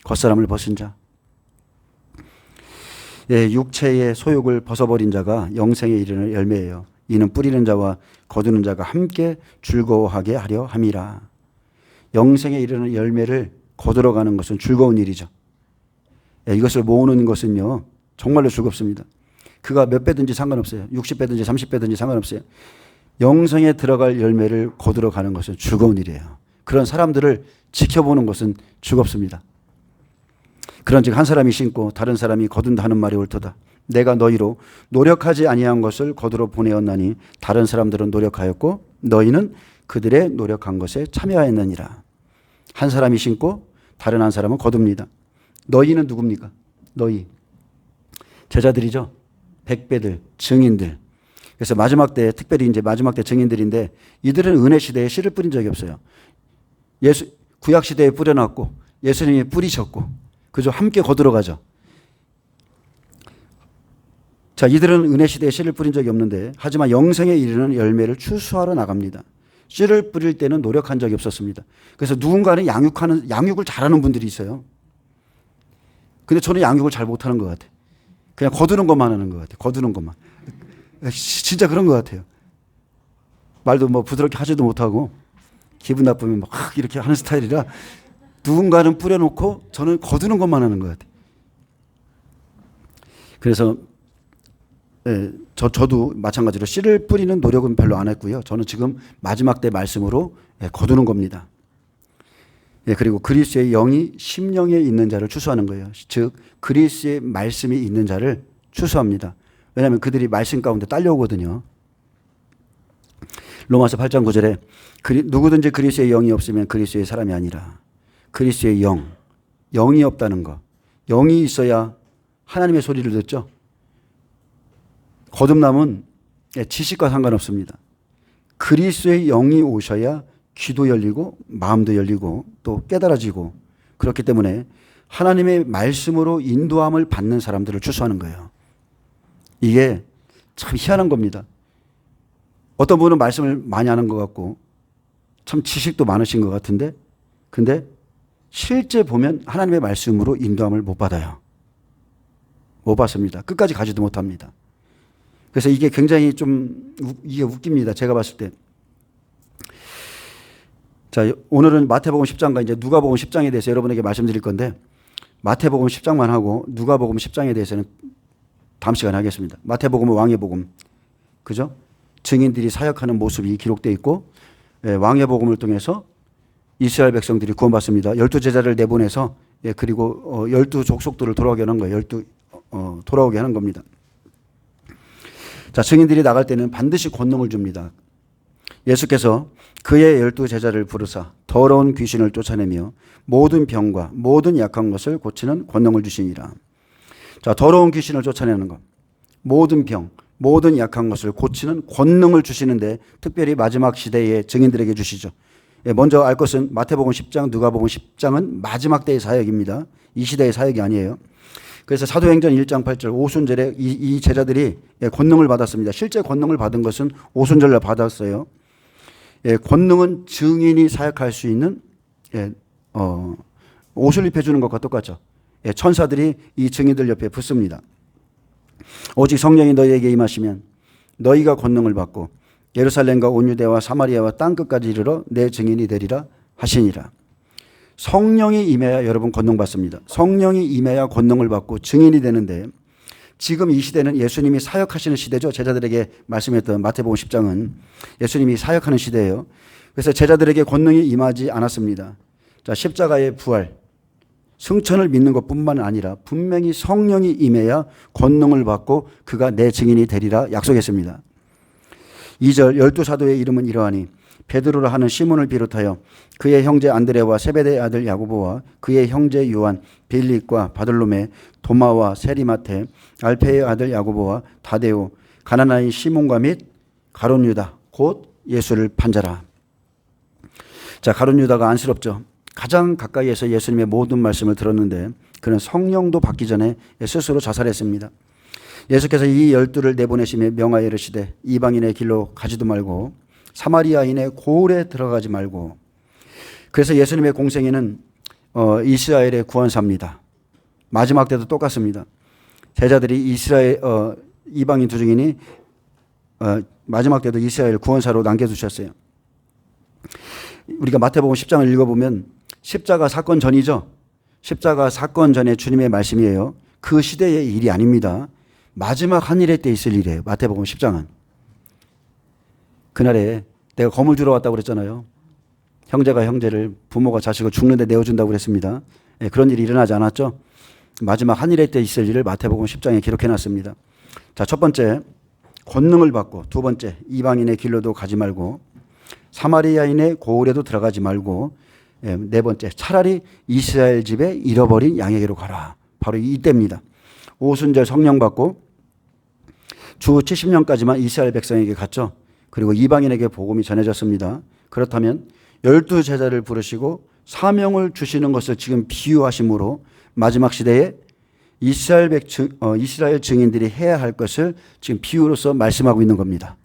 겉사람을 벗은 자. 육체의 소욕을 벗어버린 자가 영생에 이르는 열매예요. 이는 뿌리는 자와 거두는 자가 함께 즐거워하게 하려 함이라. 영생에 이르는 열매를 거두러 가는 것은 즐거운 일이죠. 이것을 모으는 것은요 정말로 즐겁습니다. 그가 몇 배든지 상관없어요. 60배든지 30배든지 상관없어요. 영생에 들어갈 열매를 거두러 가는 것은 즐거운 일이에요. 그런 사람들을 지켜보는 것은 즐겁습니다. 그런즉 한 사람이 심고 다른 사람이 거둔다 하는 말이 옳도다. 내가 너희로 노력하지 아니한 것을 거두러 보내었나니 다른 사람들은 노력하였고 너희는 그들의 노력한 것에 참여하였느니라. 한 사람이 심고 다른 한 사람은 거둡니다. 너희는 누굽니까? 너희 제자들이죠. 백배들, 증인들. 그래서 마지막 때 특별히 이제 마지막 때 증인들인데 이들은 은혜 시대에 씨를 뿌린 적이 없어요. 구약 시대에 뿌려놨고 예수님이 뿌리셨고 그저 함께 거들어 가죠. 자, 이들은 은혜 시대에 씨를 뿌린 적이 없는데 하지만 영생에 이르는 열매를 추수하러 나갑니다. 씨를 뿌릴 때는 노력한 적이 없었습니다. 그래서 누군가는 양육을 잘하는 분들이 있어요. 근데 저는 양육을 잘 못하는 것 같아요. 그냥 거두는 것만 하는 것 같아요. 거두는 것만. 진짜 그런 것 같아요. 말도 뭐 부드럽게 하지도 못하고 기분 나쁘면 막 이렇게 하는 스타일이라 누군가는 뿌려놓고 저는 거두는 것만 하는 것 같아요. 그래서 저도 마찬가지로 씨를 뿌리는 노력은 별로 안 했고요. 저는 지금 마지막 때 말씀으로 거두는 겁니다. 그리고 그리스도의 영이 심령에 있는 자를 추수하는 거예요. 즉 그리스도의 말씀이 있는 자를 추수합니다. 왜냐하면 그들이 말씀 가운데 딸려오거든요. 로마서 8장 9절에 누구든지 그리스도의 영이 없으면 그리스도의 사람이 아니라. 그리스도의 영이 없다는 것. 영이 있어야 하나님의 소리를 듣죠. 거듭남은 지식과 상관없습니다. 그리스도의 영이 오셔야 귀도 열리고 마음도 열리고 또 깨달아지고 그렇기 때문에 하나님의 말씀으로 인도함을 받는 사람들을 추수하는 거예요. 이게 참 희한한 겁니다. 어떤 분은 말씀을 많이 하는 것 같고 참 지식도 많으신 것 같은데 근데 실제 보면 하나님의 말씀으로 인도함을 못 받아요. 못 받습니다. 끝까지 가지도 못합니다. 그래서 이게 굉장히 좀 이게 웃깁니다. 제가 봤을 때. 자, 오늘은 마태복음 10장과 이제 누가복음 10장에 대해서 여러분에게 말씀드릴 건데 마태복음 10장만 하고 누가복음 10장에 대해서는 다음 시간에 하겠습니다. 마태복음은 왕의 복음. 그죠? 증인들이 사역하는 모습이 기록되어 있고 왕의 복음을 통해서 이스라엘 백성들이 구원받습니다. 12제자를 내보내서 그리고 12족속들을 돌아오게 하는 거예요. 돌아오게 하는 겁니다. 자, 증인들이 나갈 때는 반드시 권능을 줍니다. 예수께서 그의 12제자를 부르사 더러운 귀신을 쫓아내며 모든 병과 모든 약한 것을 고치는 권능을 주시니라. 자, 더러운 귀신을 쫓아내는 것, 모든 병, 모든 약한 것을 고치는 권능을 주시는데 특별히 마지막 시대의 증인들에게 주시죠. 먼저 알 것은 마태복음 10장, 누가복음 10장은 마지막 때의 사역입니다. 이 시대의 사역이 아니에요. 그래서 사도행전 1장 8절 오순절에 이 제자들이 권능을 받았습니다. 실제 권능을 받은 것은 오순절날 받았어요. 권능은 증인이 사역할 수 있는 옷을 입혀주는 것과 똑같죠. 천사들이 이 증인들 옆에 붙습니다. 오직 성령이 너희에게 임하시면 너희가 권능을 받고 예루살렘과 온 유대와 사마리아와 땅끝까지 이르러 내 증인이 되리라 하시니라. 성령이 임해야 여러분 권능 받습니다. 성령이 임해야 권능을 받고 증인이 되는데 지금 이 시대는 예수님이 사역하시는 시대죠. 제자들에게 말씀했던 마태복음 10장은 예수님이 사역하는 시대예요. 그래서 제자들에게 권능이 임하지 않았습니다. 자, 십자가의 부활, 승천을 믿는 것뿐만 아니라 분명히 성령이 임해야 권능을 받고 그가 내 증인이 되리라 약속했습니다. 2절 12사도의 이름은 이러하니 베드로라 하는 시몬을 비롯하여 그의 형제 안드레와 세베대의 아들 야고보와 그의 형제 요한, 빌립과 바들로메, 도마와 세리마테, 알페의 아들 야고보와 다데오, 가나나인 시몬과 및 가룟 유다 곧 예수를 판자라. 자, 가룟 유다가 안쓰럽죠. 가장 가까이에서 예수님의 모든 말씀을 들었는데 그는 성령도 받기 전에 스스로 자살했습니다. 예수께서 이 12를 내보내시며 명하여 이르시되 이방인의 길로 가지도 말고 사마리아인의 고을에 들어가지 말고. 그래서 예수님의 공생애는 이스라엘의 구원사입니다. 마지막 때도 똑같습니다. 제자들이 이방인 두 증인이 마지막 때도 이스라엘 구원사로 남겨두셨어요. 우리가 마태복음 10장을 읽어보면 십자가 사건 전이죠. 십자가 사건 전에 주님의 말씀이에요. 그 시대의 일이 아닙니다. 마지막 한일의 때 있을 일이에요. 마태복음 10장은. 그날에 내가 검을 주러 왔다고 그랬잖아요. 형제가 형제를, 부모가 자식을 죽는데 내어준다고 그랬습니다. 그런 일이 일어나지 않았죠. 마지막 한일의 때 있을 일을 마태복음 10장에 기록해놨습니다. 자, 첫 번째 권능을 받고, 두 번째 이방인의 길로도 가지 말고, 사마리아인의 고을에도 들어가지 말고, 네 번째 차라리 이스라엘 집에 잃어버린 양에게로 가라. 바로 이때입니다. 오순절 성령 받고 주 70년까지만 이스라엘 백성에게 갔죠. 그리고 이방인에게 복음이 전해졌습니다. 그렇다면 12제자를 부르시고 사명을 주시는 것을 지금 비유하심으로 마지막 시대에 이스라엘 증인들이 해야 할 것을 지금 비유로서 말씀하고 있는 겁니다.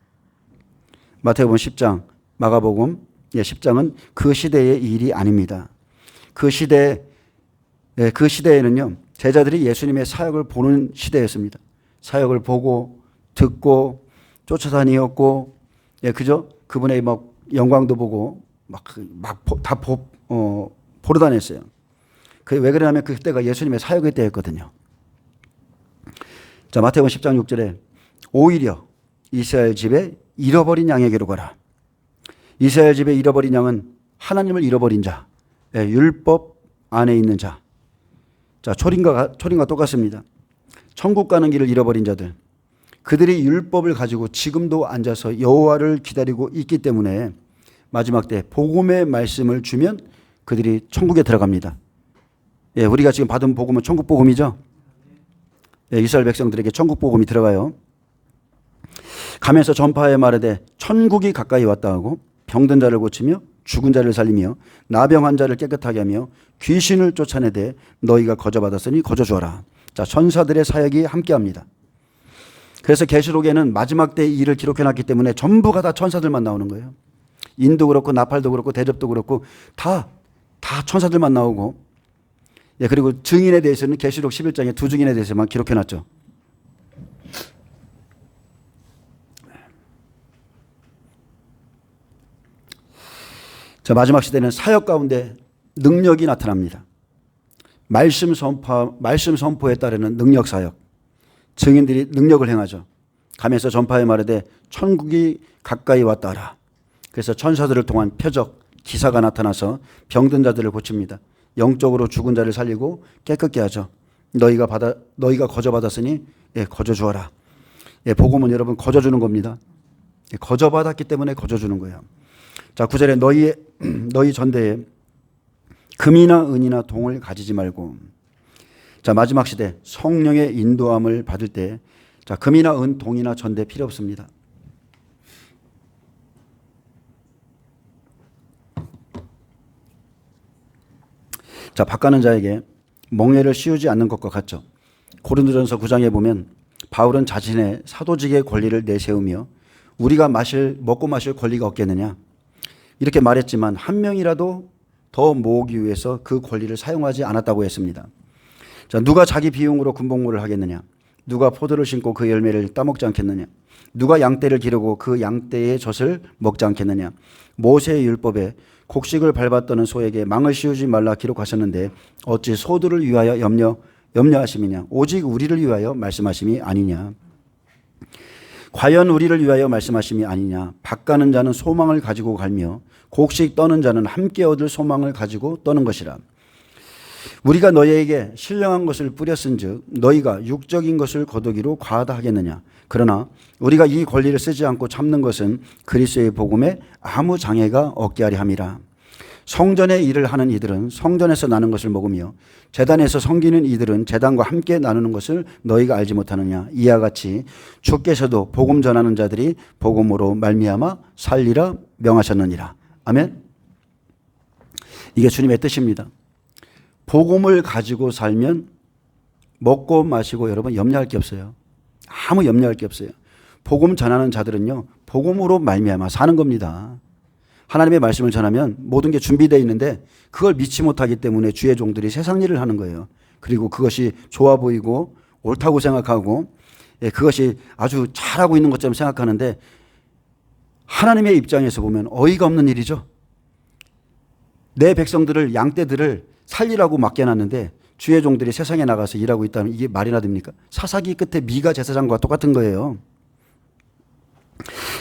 마태복음 10장, 마가복음 10장은 그 시대의 일이 아닙니다. 그 시대에는요, 제자들이 예수님의 사역을 보는 시대였습니다. 사역을 보고 듣고 쫓아다니었고, 그죠? 그분의 막 영광도 보고 보러 다녔어요. 왜 그러냐면 그때가 예수님의 사역의 때였거든요. 자, 마태복음 10장 6절에 오히려 이스라엘 집에 잃어버린 양에게로 가라. 이스라엘 집에 잃어버린 양은 하나님을 잃어버린 자, 율법 안에 있는 자. 자, 초림과 똑같습니다. 천국 가는 길을 잃어버린 자들. 그들이 율법을 가지고 지금도 앉아서 여호와를 기다리고 있기 때문에 마지막 때 복음의 말씀을 주면 그들이 천국에 들어갑니다. 우리가 지금 받은 복음은 천국 복음이죠. 이스라엘 백성들에게 천국 복음이 들어가요. 가면서 전파에 말하되 천국이 가까이 왔다 하고 병든 자를 고치며 죽은 자를 살리며 나병한 자를 깨끗하게 하며 귀신을 쫓아내되 너희가 거저받았으니 거저주어라. 자, 천사들의 사역이 함께합니다. 그래서 계시록에는 마지막 때 일을 기록해놨기 때문에 전부가 다 천사들만 나오는 거예요. 인도 그렇고 나팔도 그렇고 대접도 그렇고 다 천사들만 나오고, 그리고 증인에 대해서는 계시록 11장에 두 증인에 대해서만 기록해놨죠. 자, 마지막 시대는 사역 가운데 능력이 나타납니다. 말씀 선포에 따르는 능력 사역. 증인들이 능력을 행하죠. 가면서 전파에 말하되 천국이 가까이 왔다라. 그래서 천사들을 통한 표적, 기사가 나타나서 병든 자들을 고칩니다. 영적으로 죽은 자를 살리고 깨끗게 하죠. 너희가 거저 받았으니 거저 주어라. 복음은 여러분 거저 주는 겁니다. 거저 받았기 때문에 거저 주는 거예요. 자, 9절에 너희 전대에 금이나 은이나 동을 가지지 말고. 자, 마지막 시대 성령의 인도함을 받을 때 자, 금이나 은, 동이나 전대 필요 없습니다. 자, 밭가는 자에게 멍에를 씌우지 않는 것과 같죠. 고린도전서 9장에 보면 바울은 자신의 사도직의 권리를 내세우며 우리가 먹고 마실 권리가 없겠느냐 이렇게 말했지만 한 명이라도 더 모으기 위해서 그 권리를 사용하지 않았다고 했습니다. 자, 누가 자기 비용으로 군복무를 하겠느냐? 누가 포도를 심고 그 열매를 따먹지 않겠느냐? 누가 양떼를 기르고 그 양떼의 젖을 먹지 않겠느냐? 모세의 율법에 곡식을 밟았더는 소에게 망을 씌우지 말라 기록하셨는데 어찌 소들을 위하여 염려하심이냐? 오직 우리를 위하여 말씀하심이 아니냐? 과연 우리를 위하여 말씀하심이 아니냐? 밭가는 자는 소망을 가지고 갈며 곡식 떠는 자는 함께 얻을 소망을 가지고 떠는 것이라. 우리가 너희에게 신령한 것을 뿌렸은즉 너희가 육적인 것을 거두기로 과하다 하겠느냐? 그러나 우리가 이 권리를 쓰지 않고 참는 것은 그리스도의 복음에 아무 장애가 없게 하려 함이라. 성전의 일을 하는 이들은 성전에서 나는 것을 먹으며 제단에서 섬기는 이들은 제단과 함께 나누는 것을 너희가 알지 못하느냐? 이와 같이 주께서도 복음 전하는 자들이 복음으로 말미암아 살리라 명하셨느니라. 아멘. 이게 주님의 뜻입니다. 복음을 가지고 살면 먹고 마시고 여러분 염려할 게 없어요. 아무 염려할 게 없어요. 복음 전하는 자들은요, 복음으로 말미암아 사는 겁니다. 하나님의 말씀을 전하면 모든 게 준비되어 있는데 그걸 믿지 못하기 때문에 주의 종들이 세상 일을 하는 거예요. 그리고 그것이 좋아 보이고 옳다고 생각하고 그것이 아주 잘하고 있는 것처럼 생각하는데 하나님의 입장에서 보면 어이가 없는 일이죠. 내 백성들을, 양떼들을 살리라고 맡겨놨는데 주의 종들이 세상에 나가서 일하고 있다면 이게 말이나 됩니까? 사사기 끝에 미가 제사장과 똑같은 거예요.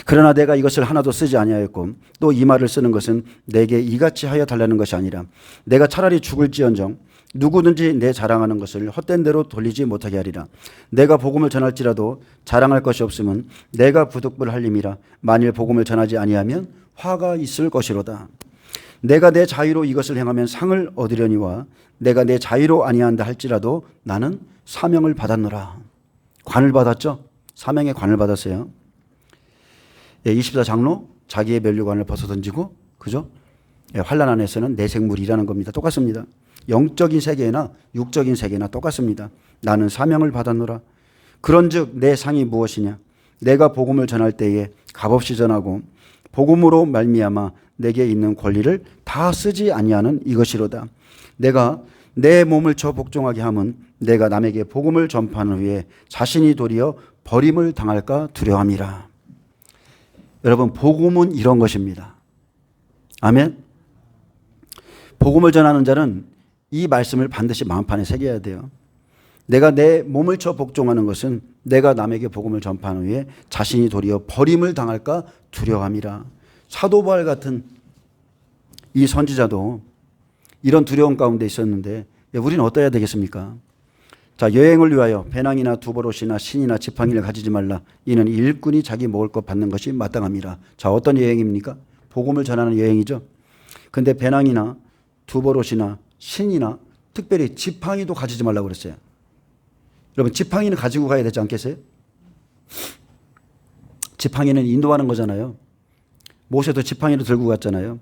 그러나 내가 이것을 하나도 쓰지 아니하였고 또 이 말을 쓰는 것은 내게 이같이 하여 달라는 것이 아니라 내가 차라리 죽을지언정 누구든지 내 자랑하는 것을 헛된 대로 돌리지 못하게 하리라. 내가 복음을 전할지라도 자랑할 것이 없으면 내가 부득불 할림이라. 만일 복음을 전하지 아니하면 화가 있을 것이로다. 내가 내 자유로 이것을 행하면 상을 얻으려니와 내가 내 자유로 아니한다 할지라도 나는 사명을 받았노라. 관을 받았죠. 사명의 관을 받았어요. 24장로 자기의 면류관을 벗어던지고, 그죠? 환난 안에서는 내생물이라는 겁니다. 똑같습니다. 영적인 세계나 육적인 세계나 똑같습니다. 나는 사명을 받았노라. 그런즉 내 상이 무엇이냐? 내가 복음을 전할 때에 값없이 전하고 복음으로 말미암아 내게 있는 권리를 다 쓰지 아니하는 이것이로다. 내가 내 몸을 저 복종하게 함은 내가 남에게 복음을 전파하는 후에 자신이 도리어 버림을 당할까 두려움이라. 여러분, 복음은 이런 것입니다. 아멘. 복음을 전하는 자는 이 말씀을 반드시 마음판에 새겨야 돼요. 내가 내 몸을 쳐 복종하는 것은 내가 남에게 복음을 전파하는 후에 자신이 도리어 버림을 당할까 두려움이라. 사도 바울 같은 이 선지자도 이런 두려움 가운데 있었는데 우리는 어떠해야 되겠습니까? 자, 여행을 위하여 배낭이나 두버롯이나 신이나 지팡이를 가지지 말라. 이는 일꾼이 자기 먹을 것 받는 것이 마땅함이라. 자, 어떤 여행입니까? 복음을 전하는 여행이죠. 근데 배낭이나 두버롯이나 신이나 특별히 지팡이도 가지지 말라고 그랬어요. 여러분, 지팡이는 가지고 가야 되지 않겠어요? 지팡이는 인도하는 거잖아요. 모세도 지팡이를 들고 갔잖아요.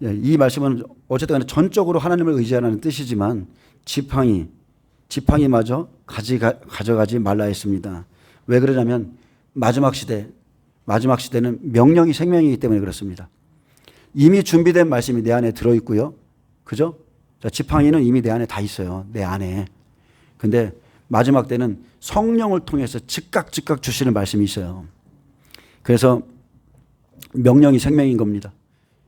이 말씀은 어쨌든 간에 전적으로 하나님을 의지하는 뜻이지만 지팡이마저 가져가지 말라 했습니다. 왜 그러냐면 마지막 시대는 명령이 생명이기 때문에 그렇습니다. 이미 준비된 말씀이 내 안에 들어있고요. 그죠? 자, 지팡이는 이미 내 안에 다 있어요. 내 안에. 근데 마지막 때는 성령을 통해서 즉각 주시는 말씀이 있어요. 그래서 명령이 생명인 겁니다.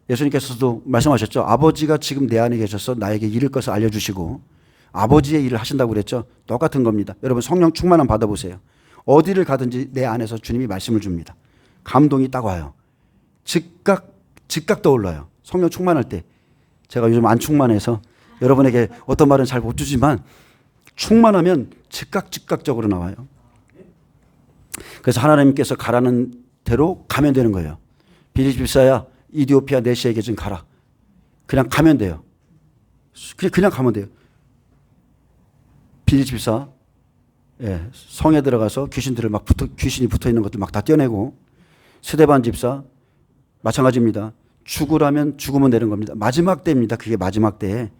예수님께서도 말씀하셨죠. 아버지가 지금 내 안에 계셔서 나에게 이를 것을 알려주시고 아버지의 일을 하신다고 그랬죠. 똑같은 겁니다. 여러분, 성령 충만함 받아보세요. 어디를 가든지 내 안에서 주님이 말씀을 줍니다. 감동이 딱 와요. 즉각 떠올라요. 성령 충만할 때. 제가 요즘 안 충만해서 여러분에게 어떤 말은 잘 못 주지만 충만하면 즉각적으로 나와요. 그래서 하나님께서 가라는 대로 가면 되는 거예요. 빌립 집사야 이디오피아 내시에게 좀 가라. 그냥 가면 돼요. 그냥 가면 돼요. 빌립 집사 성에 들어가서 귀신이 붙어 있는 것들 막 다 떼어내고, 스데반 집사 마찬가지입니다. 죽으라면 죽으면 되는 겁니다. 마지막 때입니다. 그게 마지막 때에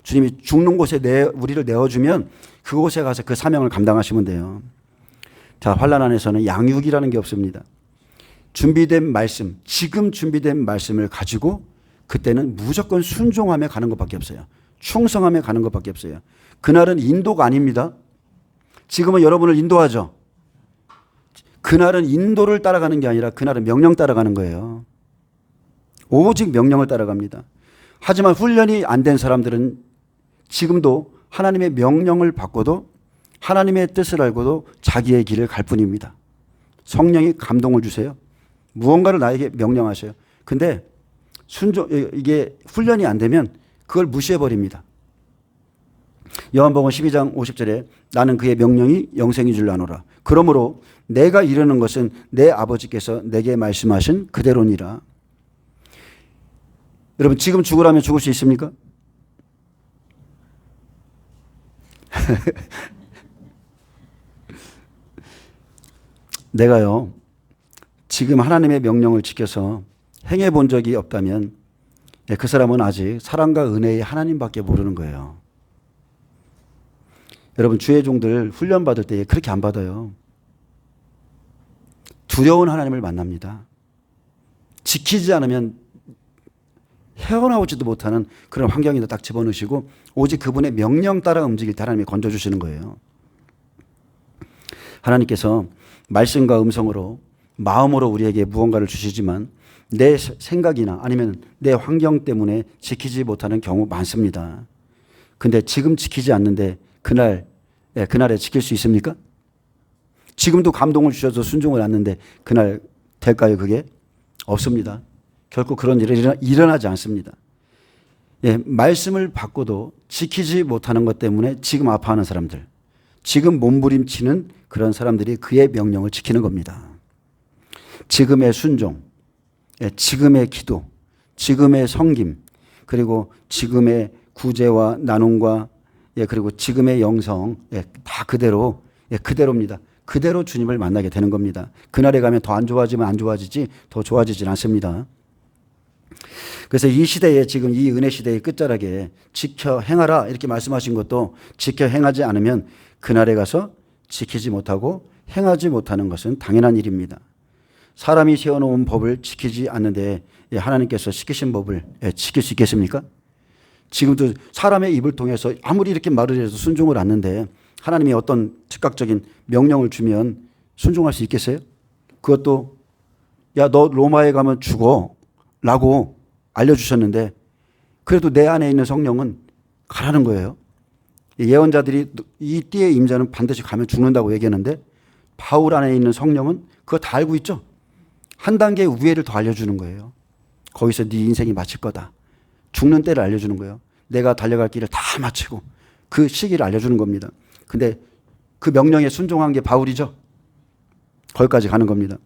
주님이 죽는 곳에 우리를 내어주면 그곳에 가서 그 사명을 감당하시면 돼요. 자, 환난 안에서는 양육이라는 게 없습니다. 준비된 말씀, 지금 준비된 말씀을 가지고 그때는 무조건 순종하며 가는 것밖에 없어요. 충성하며 가는 것밖에 없어요. 그날은 인도가 아닙니다. 지금은 여러분을 인도하죠. 그날은 인도를 따라가는 게 아니라 그날은 명령 따라가는 거예요. 오직 명령을 따라갑니다. 하지만 훈련이 안 된 사람들은 지금도 하나님의 명령을 받고도 하나님의 뜻을 알고도 자기의 길을 갈 뿐입니다. 성령이 감동을 주세요. 무언가를 나에게 명령하셔요. 근데 이게 훈련이 안 되면 그걸 무시해버립니다. 요한복음 12장 50절에 나는 그의 명령이 영생인 줄 아노라. 그러므로 내가 이르는 것은 내 아버지께서 내게 말씀하신 그대로니라. 여러분, 지금 죽으라면 죽을 수 있습니까? 내가요, 지금 하나님의 명령을 지켜서 행해 본 적이 없다면 그 사람은 아직 사랑과 은혜의 하나님밖에 모르는 거예요. 여러분, 주의 종들 훈련 받을 때 그렇게 안 받아요. 두려운 하나님을 만납니다. 지키지 않으면 헤어나오지도 못하는 그런 환경에다 딱 집어넣으시고 오직 그분의 명령 따라 움직일 때 하나님이 건져주시는 거예요. 하나님께서 말씀과 음성으로 마음으로 우리에게 무언가를 주시지만 내 생각이나 아니면 내 환경 때문에 지키지 못하는 경우 많습니다. 근데 지금 지키지 않는데 그날에 지킬 수 있습니까? 지금도 감동을 주셔서 순종을 않는데 그날 될까요? 그게 없습니다. 결코 그런 일이 일어나지 않습니다. 말씀을 받고도 지키지 못하는 것 때문에 지금 아파하는 사람들, 지금 몸부림치는 그런 사람들이 그의 명령을 지키는 겁니다. 지금의 순종, 지금의 기도, 지금의 섬김, 그리고 지금의 구제와 나눔과 그리고 지금의 영성, 다 그대로입니다. 그대로 주님을 만나게 되는 겁니다. 그날에 가면 더 안 좋아지면 안 좋아지지 더 좋아지진 않습니다. 그래서 이 시대에 지금 이 은혜 시대의 끝자락에 지켜 행하라 이렇게 말씀하신 것도 지켜 행하지 않으면 그날에 가서 지키지 못하고 행하지 못하는 것은 당연한 일입니다. 사람이 세워놓은 법을 지키지 않는데 하나님께서 시키신 법을 지킬 수 있겠습니까? 지금도 사람의 입을 통해서 아무리 이렇게 말을 해서 순종을 않는데 하나님이 어떤 즉각적인 명령을 주면 순종할 수 있겠어요? 그것도 야, 너 로마에 가면 죽어 라고 알려주셨는데 그래도 내 안에 있는 성령은 가라는 거예요. 예언자들이 이 띠의 임자는 반드시 가면 죽는다고 얘기하는데 바울 안에 있는 성령은 그거 다 알고 있죠. 한 단계 우회를 더 알려주는 거예요. 거기서 네 인생이 마칠 거다. 죽는 때를 알려주는 거예요. 내가 달려갈 길을 다 마치고 그 시기를 알려주는 겁니다. 근데 그 명령에 순종한 게 바울이죠. 거기까지 가는 겁니다.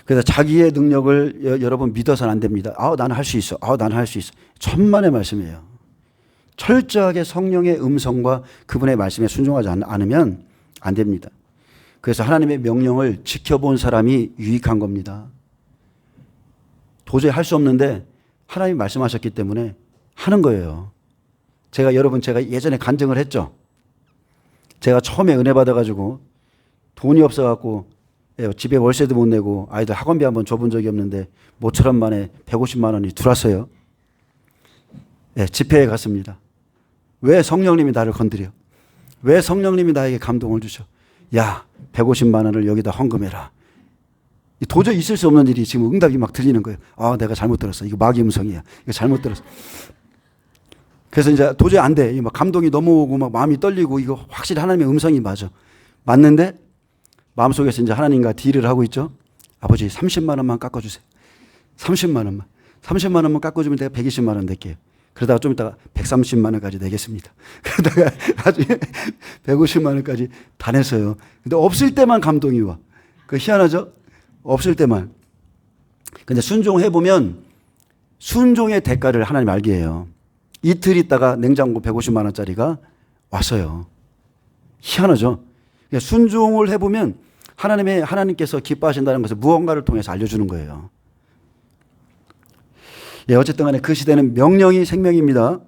그래서 자기의 능력을 여러분 믿어서는 안 됩니다. 나는 할 수 있어. 나는 할 수 있어. 천만의 말씀이에요. 철저하게 성령의 음성과 그분의 말씀에 순종하지 않으면 안 됩니다. 그래서 하나님의 명령을 지켜본 사람이 유익한 겁니다. 도저히 할 수 없는데 하나님이 말씀하셨기 때문에 하는 거예요. 제가 예전에 간증을 했죠. 제가 처음에 은혜 받아가지고 돈이 없어갖고 집에 월세도 못 내고 아이들 학원비 한번 줘본 적이 없는데 모처럼 만에 150만 원이 들어왔어요. 집회에 갔습니다. 왜 성령님이 나를 건드려? 왜 성령님이 나에게 감동을 주셔? 야, 150만 원을 여기다 헌금해라. 도저히 있을 수 없는 일이 지금 응답이 막 들리는 거예요. 내가 잘못 들었어. 이거 마귀 음성이야. 이거 잘못 들었어. 그래서 이제 도저히 안 돼. 막 감동이 넘어오고 막 마음이 떨리고 이거 확실히 하나님의 음성이 맞아. 맞는데 마음속에서 이제 하나님과 딜을 하고 있죠. 아버지 30만 원만 깎아주세요. 30만 원만. 30만 원만 깎아주면 내가 120만 원 낼게요. 그러다가 좀 이따가 130만 원까지 내겠습니다. 그러다가 나중에 150만 원까지 다 냈어요. 근데 없을 때만 감동이 와. 그 희한하죠? 없을 때만. 근데 순종해보면 순종의 대가를 하나님 알게 해요. 이틀 있다가 냉장고 150만 원짜리가 왔어요. 희한하죠? 순종을 해보면 하나님께서 기뻐하신다는 것을 무언가를 통해서 알려주는 거예요. 예, 어쨌든 간에 그 시대는 명령이 생명입니다.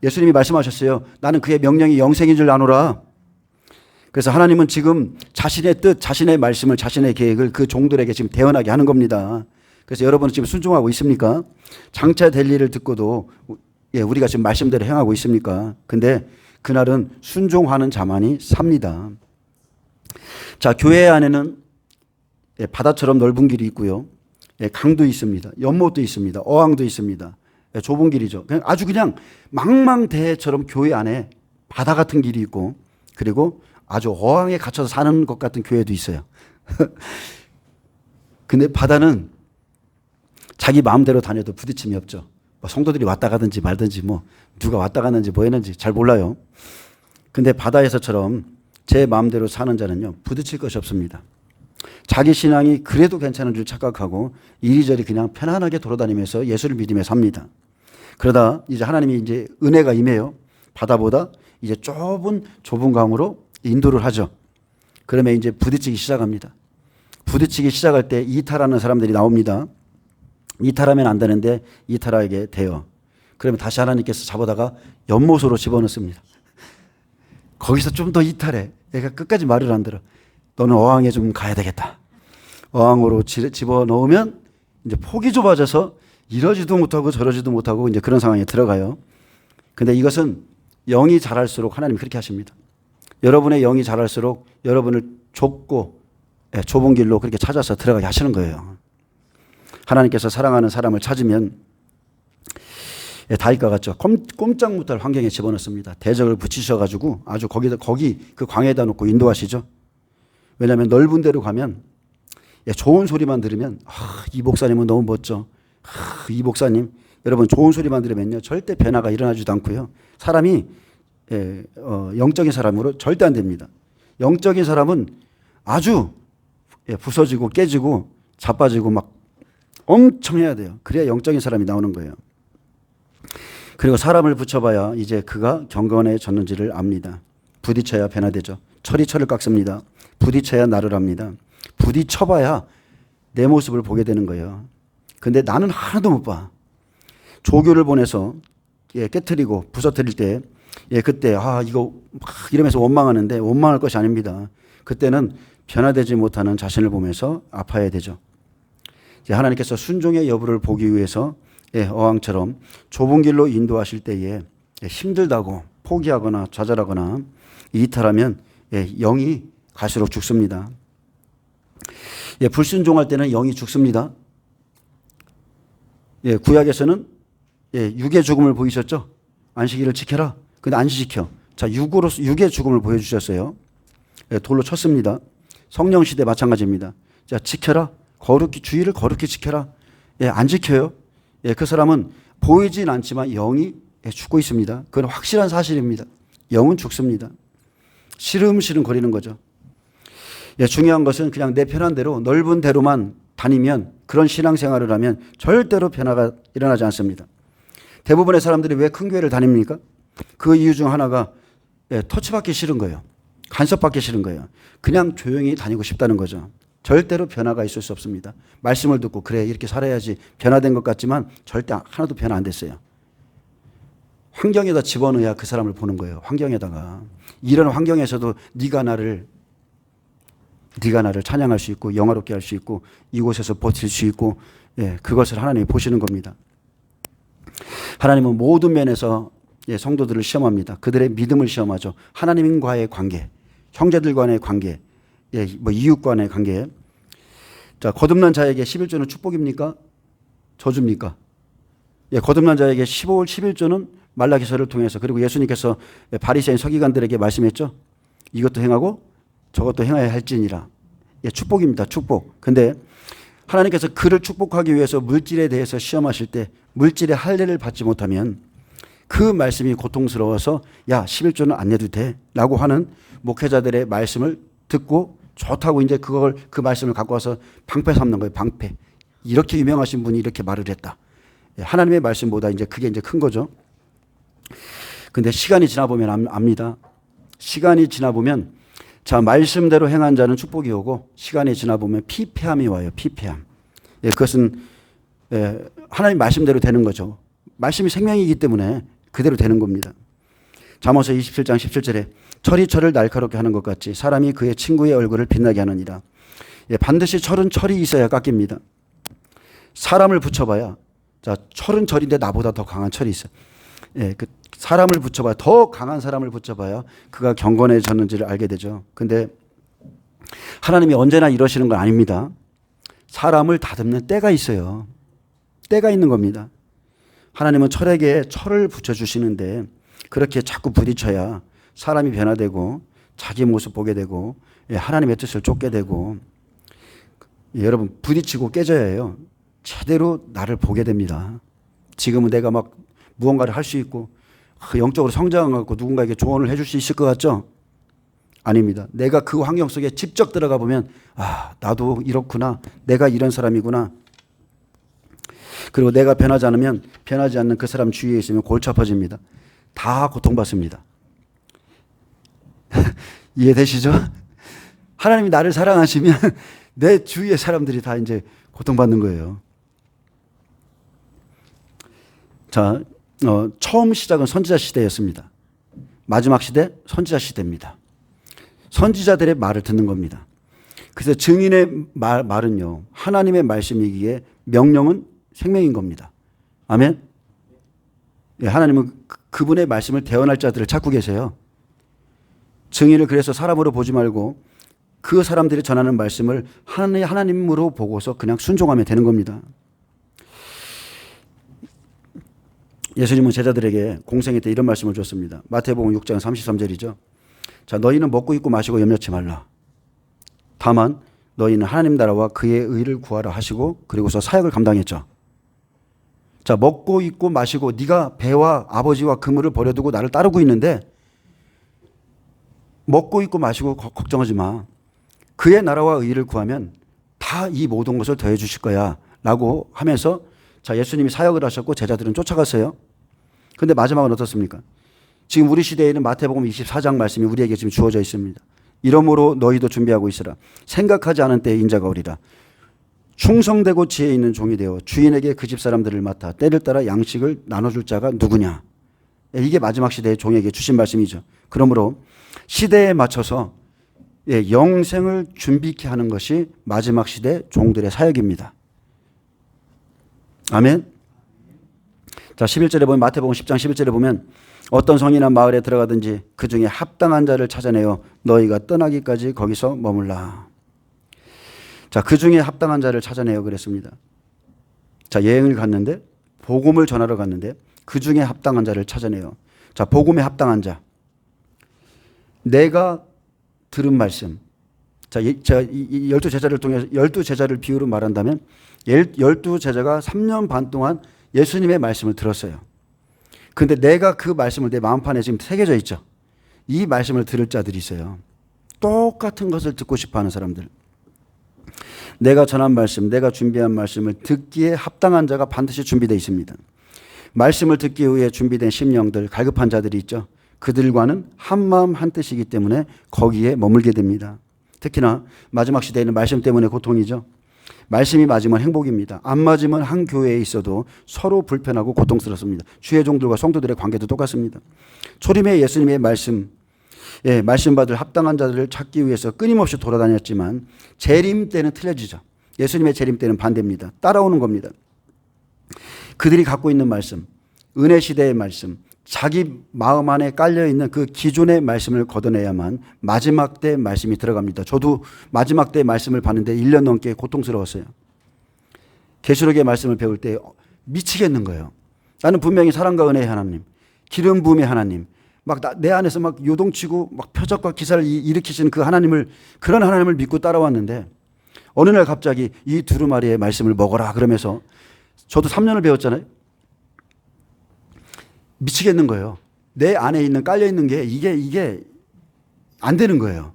예수님이 말씀하셨어요. 나는 그의 명령이 영생인 줄 아노라. 그래서 하나님은 지금 자신의 뜻, 자신의 말씀을, 자신의 계획을 그 종들에게 지금 대언하게 하는 겁니다. 그래서 여러분은 지금 순종하고 있습니까? 장차 될 일을 듣고도 예, 우리가 지금 말씀대로 행하고 있습니까? 근데 그날은 순종하는 자만이 삽니다. 자, 교회 안에는 예, 바다처럼 넓은 길이 있고요. 예, 강도 있습니다. 연못도 있습니다. 어항도 있습니다. 예, 좁은 길이죠. 아주 그냥 망망대해처럼 교회 안에 바다 같은 길이 있고 그리고 아주 어항에 갇혀서 사는 것 같은 교회도 있어요. 근데 바다는 자기 마음대로 다녀도 부딪힘이 없죠. 뭐 성도들이 왔다 가든지 말든지 뭐 누가 왔다 갔는지 뭐 했는지 잘 몰라요. 근데 바다에서처럼 제 마음대로 사는 자는요, 부딪힐 것이 없습니다. 자기 신앙이 그래도 괜찮은 줄 착각하고 이리저리 그냥 편안하게 돌아다니면서 예수를 믿으며 삽니다. 그러다 이제 하나님이 이제 은혜가 임해요. 바다보다 이제 좁은 강으로 인도를 하죠. 그러면 이제 부딪히기 시작합니다. 부딪히기 시작할 때 이탈하는 사람들이 나옵니다. 이탈하면 안 되는데 이탈하게 돼요. 그러면 다시 하나님께서 잡아다가 연못으로 집어넣습니다. 거기서 좀 더 이탈해. 얘가 끝까지 말을 안 들어. 너는 어항에 좀 가야 되겠다. 어항으로 집어넣으면 이제 폭이 좁아져서 이러지도 못하고 저러지도 못하고 이제 그런 상황에 들어가요. 근데 이것은 영이 자랄수록 하나님이 그렇게 하십니다. 여러분의 영이 자랄수록 여러분을 좁은 길로 그렇게 찾아서 들어가게 하시는 거예요. 하나님께서 사랑하는 사람을 찾으면 다윗과 같죠. 꼼짝 못할 환경에 집어넣습니다. 대적을 붙이셔가지고 아주 거기 그 광에다 놓고 인도하시죠. 왜냐하면 넓은 데로 가면 좋은 소리만 들으면 이 목사님은 너무 멋져. 이 목사님 여러분 좋은 소리만 들으면요 절대 변화가 일어나지도 않고요. 사람이 영적인 사람으로 절대 안 됩니다. 영적인 사람은 아주 부서지고 깨지고 자빠지고 막 엄청 해야 돼요. 그래야 영적인 사람이 나오는 거예요. 그리고 사람을 붙여봐야 이제 그가 경건해졌는지를 압니다. 부딪혀야 변화되죠. 철이 철을 깎습니다. 부딪혀야 나를 압니다. 부딪혀봐야 내 모습을 보게 되는 거예요. 근데 나는 하나도 못 봐. 조교를 보내서 깨트리고 부서뜨릴 때 그때 이거 막 이러면서 원망하는데 원망할 것이 아닙니다. 그때는 변화되지 못하는 자신을 보면서 아파야 되죠. 하나님께서 순종의 여부를 보기 위해서 어항처럼 좁은 길로 인도하실 때에 힘들다고 포기하거나 좌절하거나 이탈하면 영이 갈수록 죽습니다. 불순종할 때는 영이 죽습니다. 구약에서는 육의 죽음을 보이셨죠? 안식일을 지켜라. 근데 안 지켜. 자, 육의 죽음을 보여주셨어요. 돌로 쳤습니다. 성령 시대 마찬가지입니다. 자, 지켜라. 주의를 거룩히 지켜라. 안 지켜요. 그 사람은 보이진 않지만 영이 죽고 있습니다. 그건 확실한 사실입니다. 영은 죽습니다. 시름시름 거리는 거죠. 중요한 것은 그냥 내 편한 대로 넓은 대로만 다니면 그런 신앙생활을 하면 절대로 변화가 일어나지 않습니다. 대부분의 사람들이 왜 큰 교회를 다닙니까? 그 이유 중 하나가 터치받기 싫은 거예요. 간섭받기 싫은 거예요. 그냥 조용히 다니고 싶다는 거죠. 절대로 변화가 있을 수 없습니다. 말씀을 듣고 그래 이렇게 살아야지 변화된 것 같지만 절대 하나도 변화 안 됐어요. 환경에다 집어넣어야 그 사람을 보는 거예요. 환경에다가. 이런 환경에서도 네가 나를 찬양할 수 있고 영화롭게 할 수 있고 이곳에서 버틸 수 있고 그것을 하나님이 보시는 겁니다. 하나님은 모든 면에서 성도들을 시험합니다. 그들의 믿음을 시험하죠. 하나님과의 관계, 형제들 간의 관계, 이웃 간의 관계. 자, 거듭난 자에게 11조는 축복입니까? 저주입니까? 거듭난 자에게 15월 11조는 말라기서를 통해서 그리고 예수님께서 바리새인 서기관들에게 말씀했죠. 이것도 행하고 저것도 행해야 할지니라. 축복입니다. 축복. 근데 하나님께서 그를 축복하기 위해서 물질에 대해서 시험하실 때 물질의 할례를 받지 못하면 그 말씀이 고통스러워서 야 11조는 안 내도 돼 라고 하는 목회자들의 말씀을 듣고 좋다고 이제 그 말씀을 갖고 와서 방패 삼는 거예요. 방패. 이렇게 유명하신 분이 이렇게 말을 했다. 하나님의 말씀보다 이제 그게 이제 큰 거죠. 근데 시간이 지나보면 압니다. 시간이 지나보면 자, 말씀대로 행한 자는 축복이 오고 시간이 지나보면 피폐함이 와요. 피폐함. 그것은 하나님 말씀대로 되는 거죠. 말씀이 생명이기 때문에 그대로 되는 겁니다. 잠언서 27장 17절에 철이 철을 날카롭게 하는 것 같이 사람이 그의 친구의 얼굴을 빛나게 하느니라. 반드시 철은 철이 있어야 깎입니다. 사람을 붙여봐야 자, 철은 철인데 나보다 더 강한 철이 있어요. 그 사람을 붙여봐야 더 강한 사람을 붙여봐야 그가 경건해졌는지를 알게 되죠. 근데 하나님이 언제나 이러시는 건 아닙니다. 사람을 다듬는 때가 있어요. 때가 있는 겁니다. 하나님은 철에게 철을 붙여주시는데 그렇게 자꾸 부딪혀야 사람이 변화되고 자기 모습 보게 되고 하나님의 뜻을 쫓게 되고 여러분 부딪히고 깨져야 해요. 제대로 나를 보게 됩니다. 지금은 내가 막 무언가를 할 수 있고 영적으로 성장하고 누군가에게 조언을 해줄 수 있을 것 같죠? 아닙니다. 내가 그 환경 속에 직접 들어가 보면 아 나도 이렇구나. 내가 이런 사람이구나. 그리고 내가 변하지 않으면 변하지 않는 그 사람 주위에 있으면 골치 아파집니다. 다 고통받습니다. 이해되시죠? 하나님이 나를 사랑하시면 내 주위의 사람들이 다 이제 고통받는 거예요. 자, 처음 시작은 선지자 시대였습니다. 마지막 시대 선지자 시대입니다. 선지자들의 말을 듣는 겁니다. 그래서 증인의 말은요. 하나님의 말씀이기에 명령은 생명인 겁니다. 아멘. 하나님은 그분의 말씀을 대언할 자들을 찾고 계세요. 증인을 그래서 사람으로 보지 말고 그 사람들이 전하는 말씀을 하나님으로 보고서 그냥 순종하면 되는 겁니다. 예수님은 제자들에게 공생애 때 이런 말씀을 줬습니다. 마태복음 6장 33절이죠. 자, 너희는 먹고 입고 마시고 염려치 말라. 다만 너희는 하나님 나라와 그의 의를 구하라 하시고 그리고서 사역을 감당했죠. 자, 먹고 입고 마시고 네가 배와 아버지와 그물을 버려두고 나를 따르고 있는데 먹고 입고 마시고 걱정하지 마. 그의 나라와 의를 구하면 다 이 모든 것을 더해 주실 거야 라고 하면서 자, 예수님이 사역을 하셨고 제자들은 쫓아갔어요. 근데 마지막은 어떻습니까? 지금 우리 시대에는 마태복음 24장 말씀이 우리에게 지금 주어져 있습니다. 이러므로 너희도 준비하고 있으라. 생각하지 않은 때에 인자가 오리라. 충성되고 지혜 있는 종이 되어 주인에게 그 집 사람들을 맡아 때를 따라 양식을 나눠줄 자가 누구냐. 이게 마지막 시대의 종에게 주신 말씀이죠. 그러므로 시대에 맞춰서 영생을 준비케 하는 것이 마지막 시대 종들의 사역입니다. 아멘. 자, 11절에 보면 마태복음 10장 11절에 보면 어떤 성이나 마을에 들어가든지 그 중에 합당한 자를 찾아내어 너희가 떠나기까지 거기서 머물라. 자, 그 중에 합당한 자를 찾아내어 그랬습니다. 자, 여행을 갔는데 복음을 전하러 갔는데 그 중에 합당한 자를 찾아내요. 자, 복음에 합당한 자. 내가 들은 말씀. 자, 제가 이 12제자를 통해서 12제자를 비유로 말한다면 12제자가 3년 반 동안 예수님의 말씀을 들었어요. 근데 내가 그 말씀을 내 마음판에 지금 새겨져 있죠. 이 말씀을 들을 자들이 있어요. 똑같은 것을 듣고 싶어 하는 사람들. 내가 전한 말씀, 내가 준비한 말씀을 듣기에 합당한 자가 반드시 준비되어 있습니다. 말씀을 듣기 위해 준비된 심령들, 갈급한 자들이 있죠. 그들과는 한마음 한뜻이기 때문에 거기에 머물게 됩니다. 특히나 마지막 시대에는 말씀 때문에 고통이죠. 말씀이 맞으면 행복입니다. 안 맞으면 한 교회에 있어도 서로 불편하고 고통스럽습니다. 주의 종들과 성도들의 관계도 똑같습니다. 초림의 예수님의 말씀, 말씀 받을 합당한 자들을 찾기 위해서 끊임없이 돌아다녔지만 재림 때는 틀려지죠. 예수님의 재림 때는 반대입니다. 따라오는 겁니다. 그들이 갖고 있는 말씀, 은혜 시대의 말씀, 자기 마음 안에 깔려있는 그 기존의 말씀을 걷어내야만 마지막 때 말씀이 들어갑니다. 저도 마지막 때 말씀을 봤는데 1년 넘게 고통스러웠어요. 계시록의 말씀을 배울 때 미치겠는 거예요. 나는 분명히 사랑과 은혜의 하나님, 기름 부음의 하나님, 막 내 안에서 막 요동치고 막 표적과 기사를 일으키시는 그런 하나님을 믿고 따라왔는데 어느 날 갑자기 이 두루마리의 말씀을 먹어라 그러면서 저도 3년을 배웠잖아요. 미치겠는 거예요. 내 안에 있는 깔려 있는 게 이게 안 되는 거예요.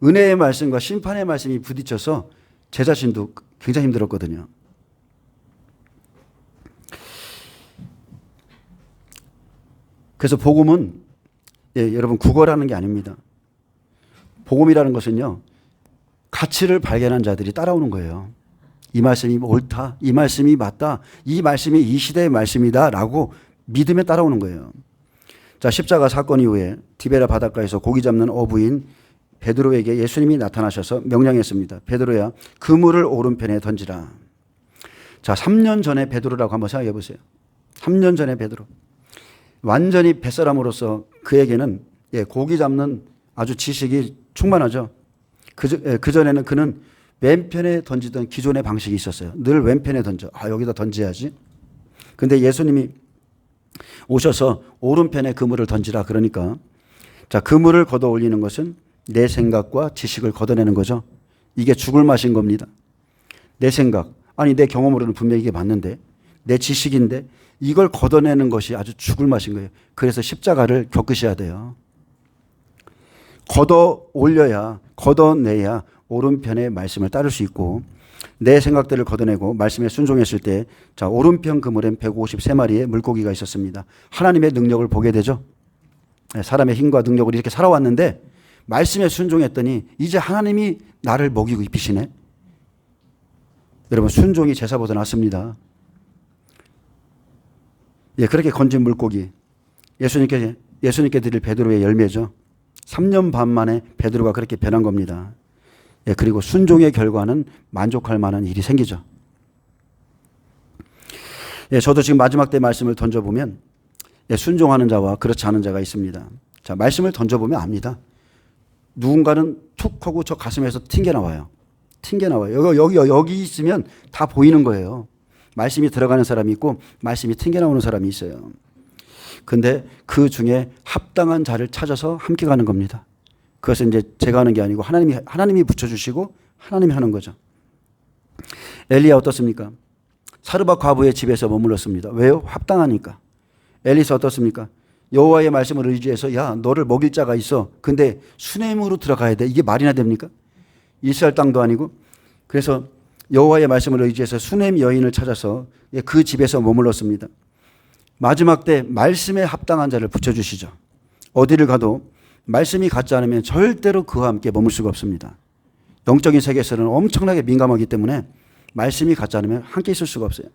은혜의 말씀과 심판의 말씀이 부딪혀서 제 자신도 굉장히 힘들었거든요. 그래서 복음은 여러분 국어라는 게 아닙니다. 복음이라는 것은요, 가치를 발견한 자들이 따라오는 거예요. 이 말씀이 옳다, 이 말씀이 맞다, 이 말씀이 이 시대의 말씀이다 라고 믿음에 따라오는 거예요. 자, 십자가 사건 이후에 디베라 바닷가에서 고기 잡는 어부인 베드로에게 예수님이 나타나셔서 명령했습니다. 베드로야, 그물을 오른편에 던지라. 자, 3년 전에 베드로라고 한번 생각해 보세요. 3년 전에 베드로. 완전히 뱃사람으로서 그에게는 고기 잡는 아주 지식이 충만하죠. 그전에는 그는 왼편에 던지던 기존의 방식이 있었어요. 늘 왼편에 던져. 여기다 던져야지. 근데 예수님이 오셔서 오른편에 그물을 던지라 그러니까, 자, 그물을 걷어 올리는 것은 내 생각과 지식을 걷어내는 거죠. 이게 죽을 맛인 겁니다. 내 생각, 내 경험으로는 분명히 이게 맞는데, 내 지식인데 이걸 걷어내는 것이 아주 죽을 맛인 거예요. 그래서 십자가를 겪으셔야 돼요. 걷어 올려야, 걷어내야 오른편의 말씀을 따를 수 있고, 내 생각들을 걷어내고 말씀에 순종했을 때, 자, 오른편 그물엔 153마리의 물고기가 있었습니다. 하나님의 능력을 보게 되죠. 사람의 힘과 능력으로 이렇게 살아왔는데 말씀에 순종했더니 이제 하나님이 나를 먹이고 입히시네. 여러분, 순종이 제사보다 낫습니다. 그렇게 건진 물고기, 예수님께 드릴 베드로의 열매죠. 3년 반 만에 베드로가 그렇게 변한 겁니다. 그리고 순종의 결과는 만족할 만한 일이 생기죠. 저도 지금 마지막 때 말씀을 던져보면 순종하는 자와 그렇지 않은 자가 있습니다. 자, 말씀을 던져보면 압니다. 누군가는 툭 하고 저 가슴에서 튕겨나와요. 여기 있으면 다 보이는 거예요. 말씀이 들어가는 사람이 있고 말씀이 튕겨나오는 사람이 있어요. 근데 그 중에 합당한 자를 찾아서 함께 가는 겁니다. 그것은 이제 제가 하는 게 아니고 하나님이 붙여주시고 하나님이 하는 거죠. 엘리야 어떻습니까? 사르밧 과부의 집에서 머물렀습니다. 왜요? 합당하니까. 엘리사 어떻습니까? 여호와의 말씀을 의지해서, 야, 너를 먹일 자가 있어. 근데 수넴으로 들어가야 돼. 이게 말이나 됩니까? 이스라엘 땅도 아니고. 그래서 여호와의 말씀을 의지해서 수넴 여인을 찾아서 그 집에서 머물렀습니다. 마지막 때 말씀에 합당한 자를 붙여주시죠. 어디를 가도 말씀이 같지 않으면 절대로 그와 함께 머물 수가 없습니다. 영적인 세계에서는 엄청나게 민감하기 때문에 말씀이 같지 않으면 함께 있을 수가 없어요.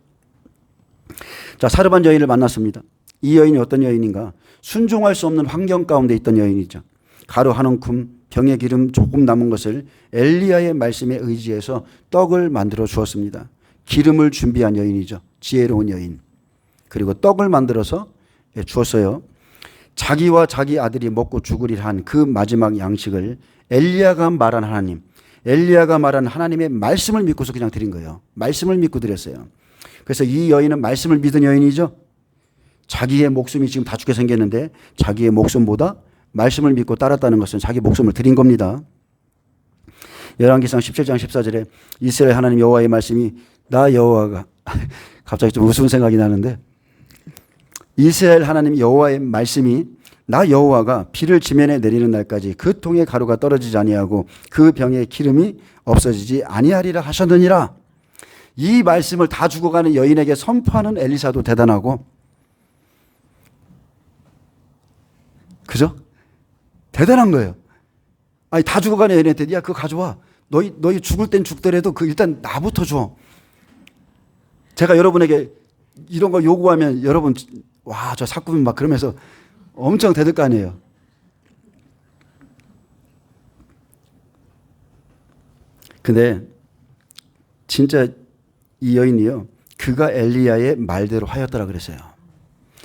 자, 사르밧 여인을 만났습니다. 이 여인이 어떤 여인인가? 순종할 수 없는 환경 가운데 있던 여인이죠. 가루 한 움큼, 병에 기름 조금 남은 것을 엘리야의 말씀에 의지해서 떡을 만들어 주었습니다. 기름을 준비한 여인이죠. 지혜로운 여인. 그리고 떡을 만들어서 주었어요. 자기와 자기 아들이 먹고 죽으리라 한 그 마지막 양식을 엘리야가 말한 하나님의 말씀을 믿고서 그냥 드린 거예요. 말씀을 믿고 드렸어요. 그래서 이 여인은 말씀을 믿은 여인이죠. 자기의 목숨이 지금 다 죽게 생겼는데 자기의 목숨보다 말씀을 믿고 따랐다는 것은 자기 목숨을 드린 겁니다. 열왕기상 17장 14절에 이스라엘 하나님 여호와의 말씀이 나 여호와가 갑자기 좀 우스운 생각이 나는데, 이스라엘 하나님 여호와의 말씀이 나 여호와가 비를 지면에 내리는 날까지 그 통에 가루가 떨어지지 아니하고 그 병에 기름이 없어지지 아니하리라 하셨느니라. 이 말씀을 다 죽어가는 여인에게 선포하는 엘리사도 대단하고, 그죠? 대단한 거예요. 다 죽어가는 여인한테, 야, 그거 가져와. 너희 죽을 땐 죽더라도 일단 나부터 줘. 제가 여러분에게 이런 거 요구하면 여러분, 와, 저 사꾸면 막 그러면서 엄청 대들 거 아니에요. 근데 진짜 이 여인이요, 그가 엘리야의 말대로 하였더라 그랬어요.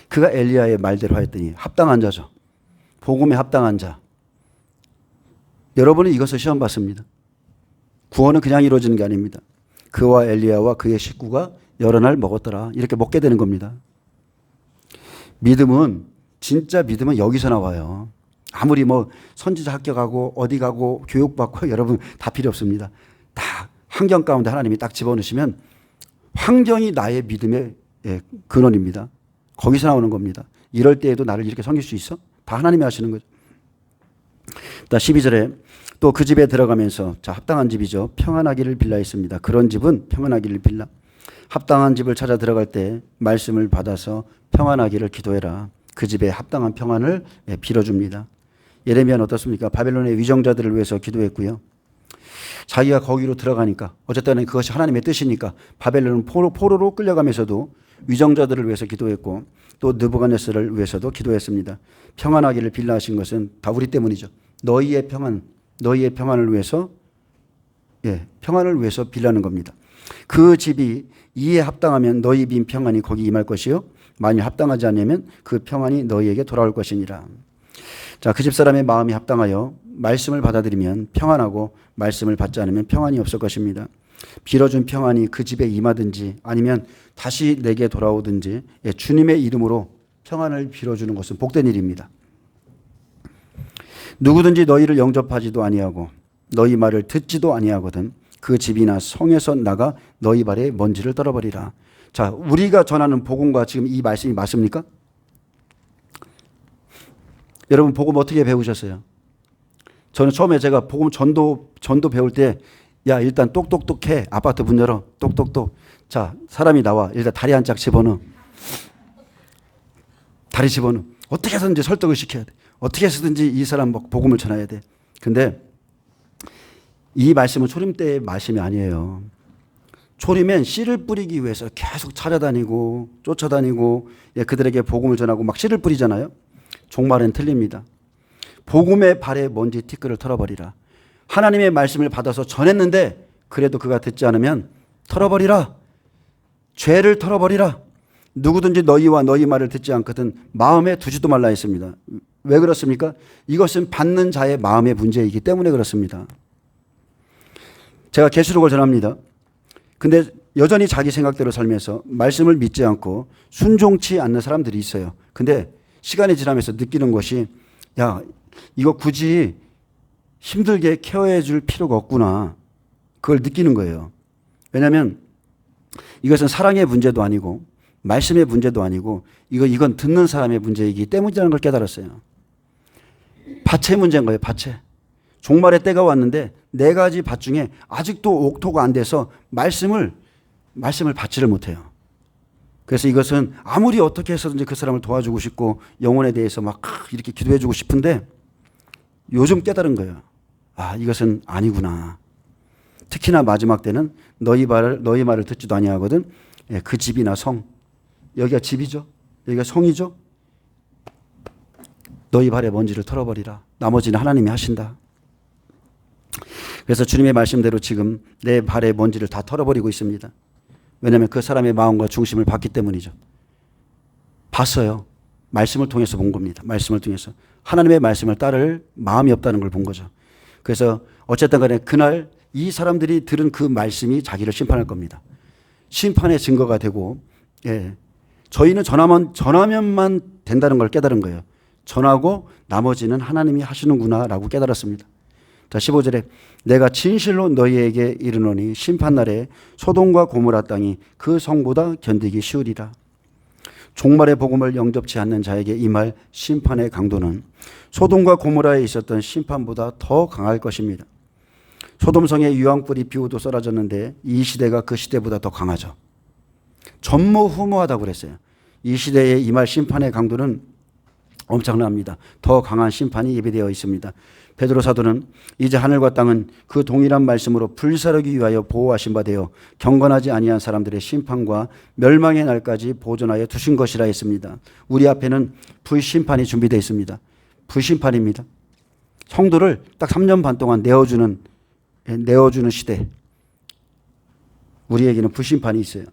그가 엘리야의 말대로 하였더니 합당한 자죠. 복음에 합당한 자. 여러분은 이것을 시험 받습니다. 구원은 그냥 이루어지는 게 아닙니다. 그와 엘리야와 그의 식구가 여러 날 먹었더라. 이렇게 먹게 되는 겁니다. 믿음은, 진짜 믿음은 여기서 나와요. 아무리 뭐 선지자 합격하고 어디 가고 교육받고 여러분 다 필요 없습니다. 다 환경 가운데 하나님이 딱 집어넣으시면 환경이 나의 믿음의 근원입니다. 거기서 나오는 겁니다. 이럴 때에도 나를 이렇게 섬길 수 있어? 다 하나님이 하시는 거죠. 12절에 또 그 집에 들어가면서, 자, 합당한 집이죠. 평안하기를 빌라 했습니다. 그런 집은 평안하기를 빌라. 합당한 집을 찾아 들어갈 때 말씀을 받아서 평안하기를 기도해라. 그 집에 합당한 평안을 빌어줍니다. 예레미야는 어떻습니까? 바벨론의 위정자들을 위해서 기도했고요. 자기가 거기로 들어가니까, 어쨌든 그것이 하나님의 뜻이니까 바벨론은 포로로 끌려가면서도 위정자들을 위해서 기도했고, 또 느부갓네살을 위해서도 기도했습니다. 평안하기를 빌라 하신 것은 다 우리 때문이죠. 너희의 평안을 위해서, 평안을 위해서 빌라는 겁니다. 그 집이 이에 합당하면 너희 빈 평안이 거기 임할 것이요, 만일 합당하지 않으면 그 평안이 너희에게 돌아올 것이니라. 자, 그 집사람의 마음이 합당하여 말씀을 받아들이면 평안하고 말씀을 받지 않으면 평안이 없을 것입니다. 빌어준 평안이 그 집에 임하든지 아니면 다시 내게 돌아오든지, 주님의 이름으로 평안을 빌어주는 것은 복된 일입니다. 누구든지 너희를 영접하지도 아니하고 너희 말을 듣지도 아니하거든 그 집이나 성에서 나가 너희 발에 먼지를 떨어버리라. 자, 우리가 전하는 복음과 지금 이 말씀이 맞습니까? 여러분 복음 어떻게 배우셨어요? 저는 처음에 제가 복음 전도 배울 때, 야, 일단 똑똑똑해. 아파트 문 열어. 똑똑똑. 자, 사람이 나와. 일단 다리 한 짝 집어넣어. 다리 집어넣어. 어떻게 해서든지 설득을 시켜야 돼. 어떻게 해서든지 이 사람 복음을 전해야 돼. 근데 이 말씀은 초림 때의 말씀이 아니에요. 초림엔 씨를 뿌리기 위해서 계속 찾아다니고 쫓아다니고, 그들에게 복음을 전하고 막 씨를 뿌리잖아요. 종말은 틀립니다. 복음의 발에 먼지 티끌을 털어버리라. 하나님의 말씀을 받아서 전했는데 그래도 그가 듣지 않으면 털어버리라. 죄를 털어버리라. 누구든지 너희와 너희 말을 듣지 않거든 마음에 두지도 말라 했습니다. 왜 그렇습니까? 이것은 받는 자의 마음의 문제이기 때문에 그렇습니다. 제가 계시록을 전합니다. 근데 여전히 자기 생각대로 살면서 말씀을 믿지 않고 순종치 않는 사람들이 있어요. 근데 시간이 지나면서 느끼는 것이, 야, 이거 굳이 힘들게 케어해 줄 필요가 없구나. 그걸 느끼는 거예요. 왜냐하면 이것은 사랑의 문제도 아니고 말씀의 문제도 아니고 이건 듣는 사람의 문제이기 때문이라는 걸 깨달았어요. 밭의 문제인 거예요. 밭의. 종말의 때가 왔는데 4가지 밭 중에 아직도 옥토가 안 돼서 말씀을 받지를 못해요. 그래서 이것은 아무리 어떻게 해서든지 그 사람을 도와주고 싶고 영혼에 대해서 막 이렇게 기도해 주고 싶은데 요즘 깨달은 거예요. 아, 이것은 아니구나. 특히나 마지막 때는 너희 말을 듣지도 아니하거든. 그 집이나 성. 여기가 집이죠. 여기가 성이죠. 너희 발에 먼지를 털어버리라. 나머지는 하나님이 하신다. 그래서 주님의 말씀대로 지금 내 발에 먼지를 다 털어버리고 있습니다. 왜냐하면 그 사람의 마음과 중심을 봤기 때문이죠. 봤어요. 말씀을 통해서 본 겁니다. 말씀을 통해서. 하나님의 말씀을 따를 마음이 없다는 걸 본 거죠. 그래서 어쨌든 간에 그날 이 사람들이 들은 그 말씀이 자기를 심판할 겁니다. 심판의 증거가 되고, 저희는 전하면만 된다는 걸 깨달은 거예요. 전하고 나머지는 하나님이 하시는구나 라고 깨달았습니다. 자, 15절에 내가 진실로 너희에게 이르노니 심판날에 소돔과 고모라 땅이 그 성보다 견디기 쉬우리라. 종말의 복음을 영접치 않는 자에게 임할 심판의 강도는 소돔과 고모라에 있었던 심판보다 더 강할 것입니다. 소돔성의 유황불이 비오도 쏟아졌는데 이 시대가 그 시대보다 더 강하죠. 전무후무하다고 그랬어요. 이 시대에 임할 심판의 강도는 엄청납니다. 더 강한 심판이 예비되어 있습니다. 베드로 사도는 이제 하늘과 땅은 그 동일한 말씀으로 불사르기 위하여 보호하신 바 되어 경건하지 아니한 사람들의 심판과 멸망의 날까지 보존하여 두신 것이라 했습니다. 우리 앞에는 불심판이 준비되어 있습니다. 불심판입니다. 성도를 딱 3년 반 동안 내어주는 시대. 우리에게는 불심판이 있어요.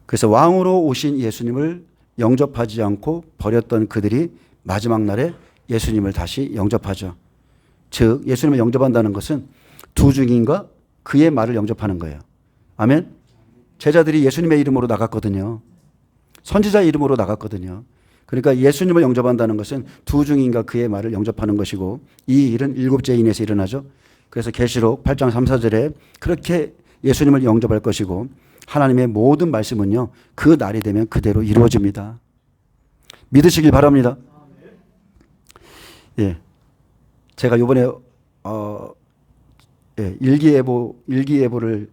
그래서 왕으로 오신 예수님을 영접하지 않고 버렸던 그들이 마지막 날에 예수님을 다시 영접하죠. 즉 예수님을 영접한다는 것은 두 중인과 그의 말을 영접하는 거예요. 아멘. 제자들이 예수님의 이름으로 나갔거든요. 선지자 이름으로 나갔거든요. 그러니까 예수님을 영접한다는 것은 두 중인과 그의 말을 영접하는 것이고, 이 일은 7째 인에서 일어나죠. 그래서 계시록 8장 3, 4절에 그렇게 예수님을 영접할 것이고 하나님의 모든 말씀은요, 그 날이 되면 그대로 이루어집니다. 믿으시길 바랍니다. 예. 제가 요번에 일기예보에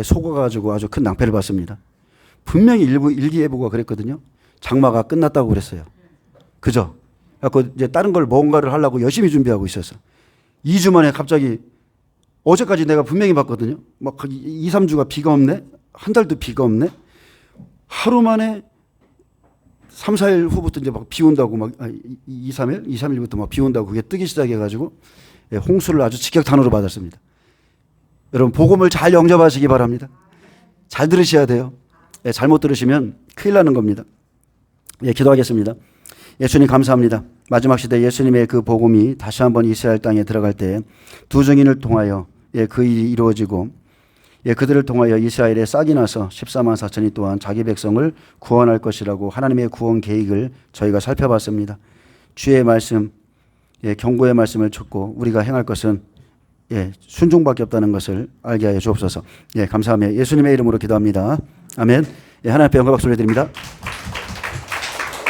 속아가지고 아주 큰 낭패를 봤습니다. 분명히 일기예보가 그랬거든요. 장마가 끝났다고 그랬어요. 그죠? 그래서 이제 다른 걸 뭔가를 하려고 열심히 준비하고 있었어. 2주 만에 갑자기 어제까지 내가 분명히 봤거든요. 막 2, 3주가 비가 없네. 한 달도 비가 없네. 하루 만에 3, 4일 후부터 이제 막 비 온다고 막 2, 3일부터 막 비 온다고 그게 뜨기 시작해가지고 홍수를 아주 직격탄으로 받았습니다. 여러분 복음을 잘 영접하시기 바랍니다. 잘 들으셔야 돼요. 잘못 들으시면 큰일 나는 겁니다. 기도하겠습니다. 예수님 감사합니다. 마지막 시대 예수님의 그 복음이 다시 한번 이스라엘 땅에 들어갈 때 두 증인을 통하여 그 일이 이루어지고 그들을 통하여 이스라엘에 싹이 나서 14만 4천이 또한 자기 백성을 구원할 것이라고 하나님의 구원 계획을 저희가 살펴봤습니다. 주의 말씀, 경고의 말씀을 듣고 우리가 행할 것은 순종밖에 없다는 것을 알게 하여 주옵소서. 감사하며 예수님의 이름으로 기도합니다. 아멘. 하나님 앞에 영광 박수 올려드립니다.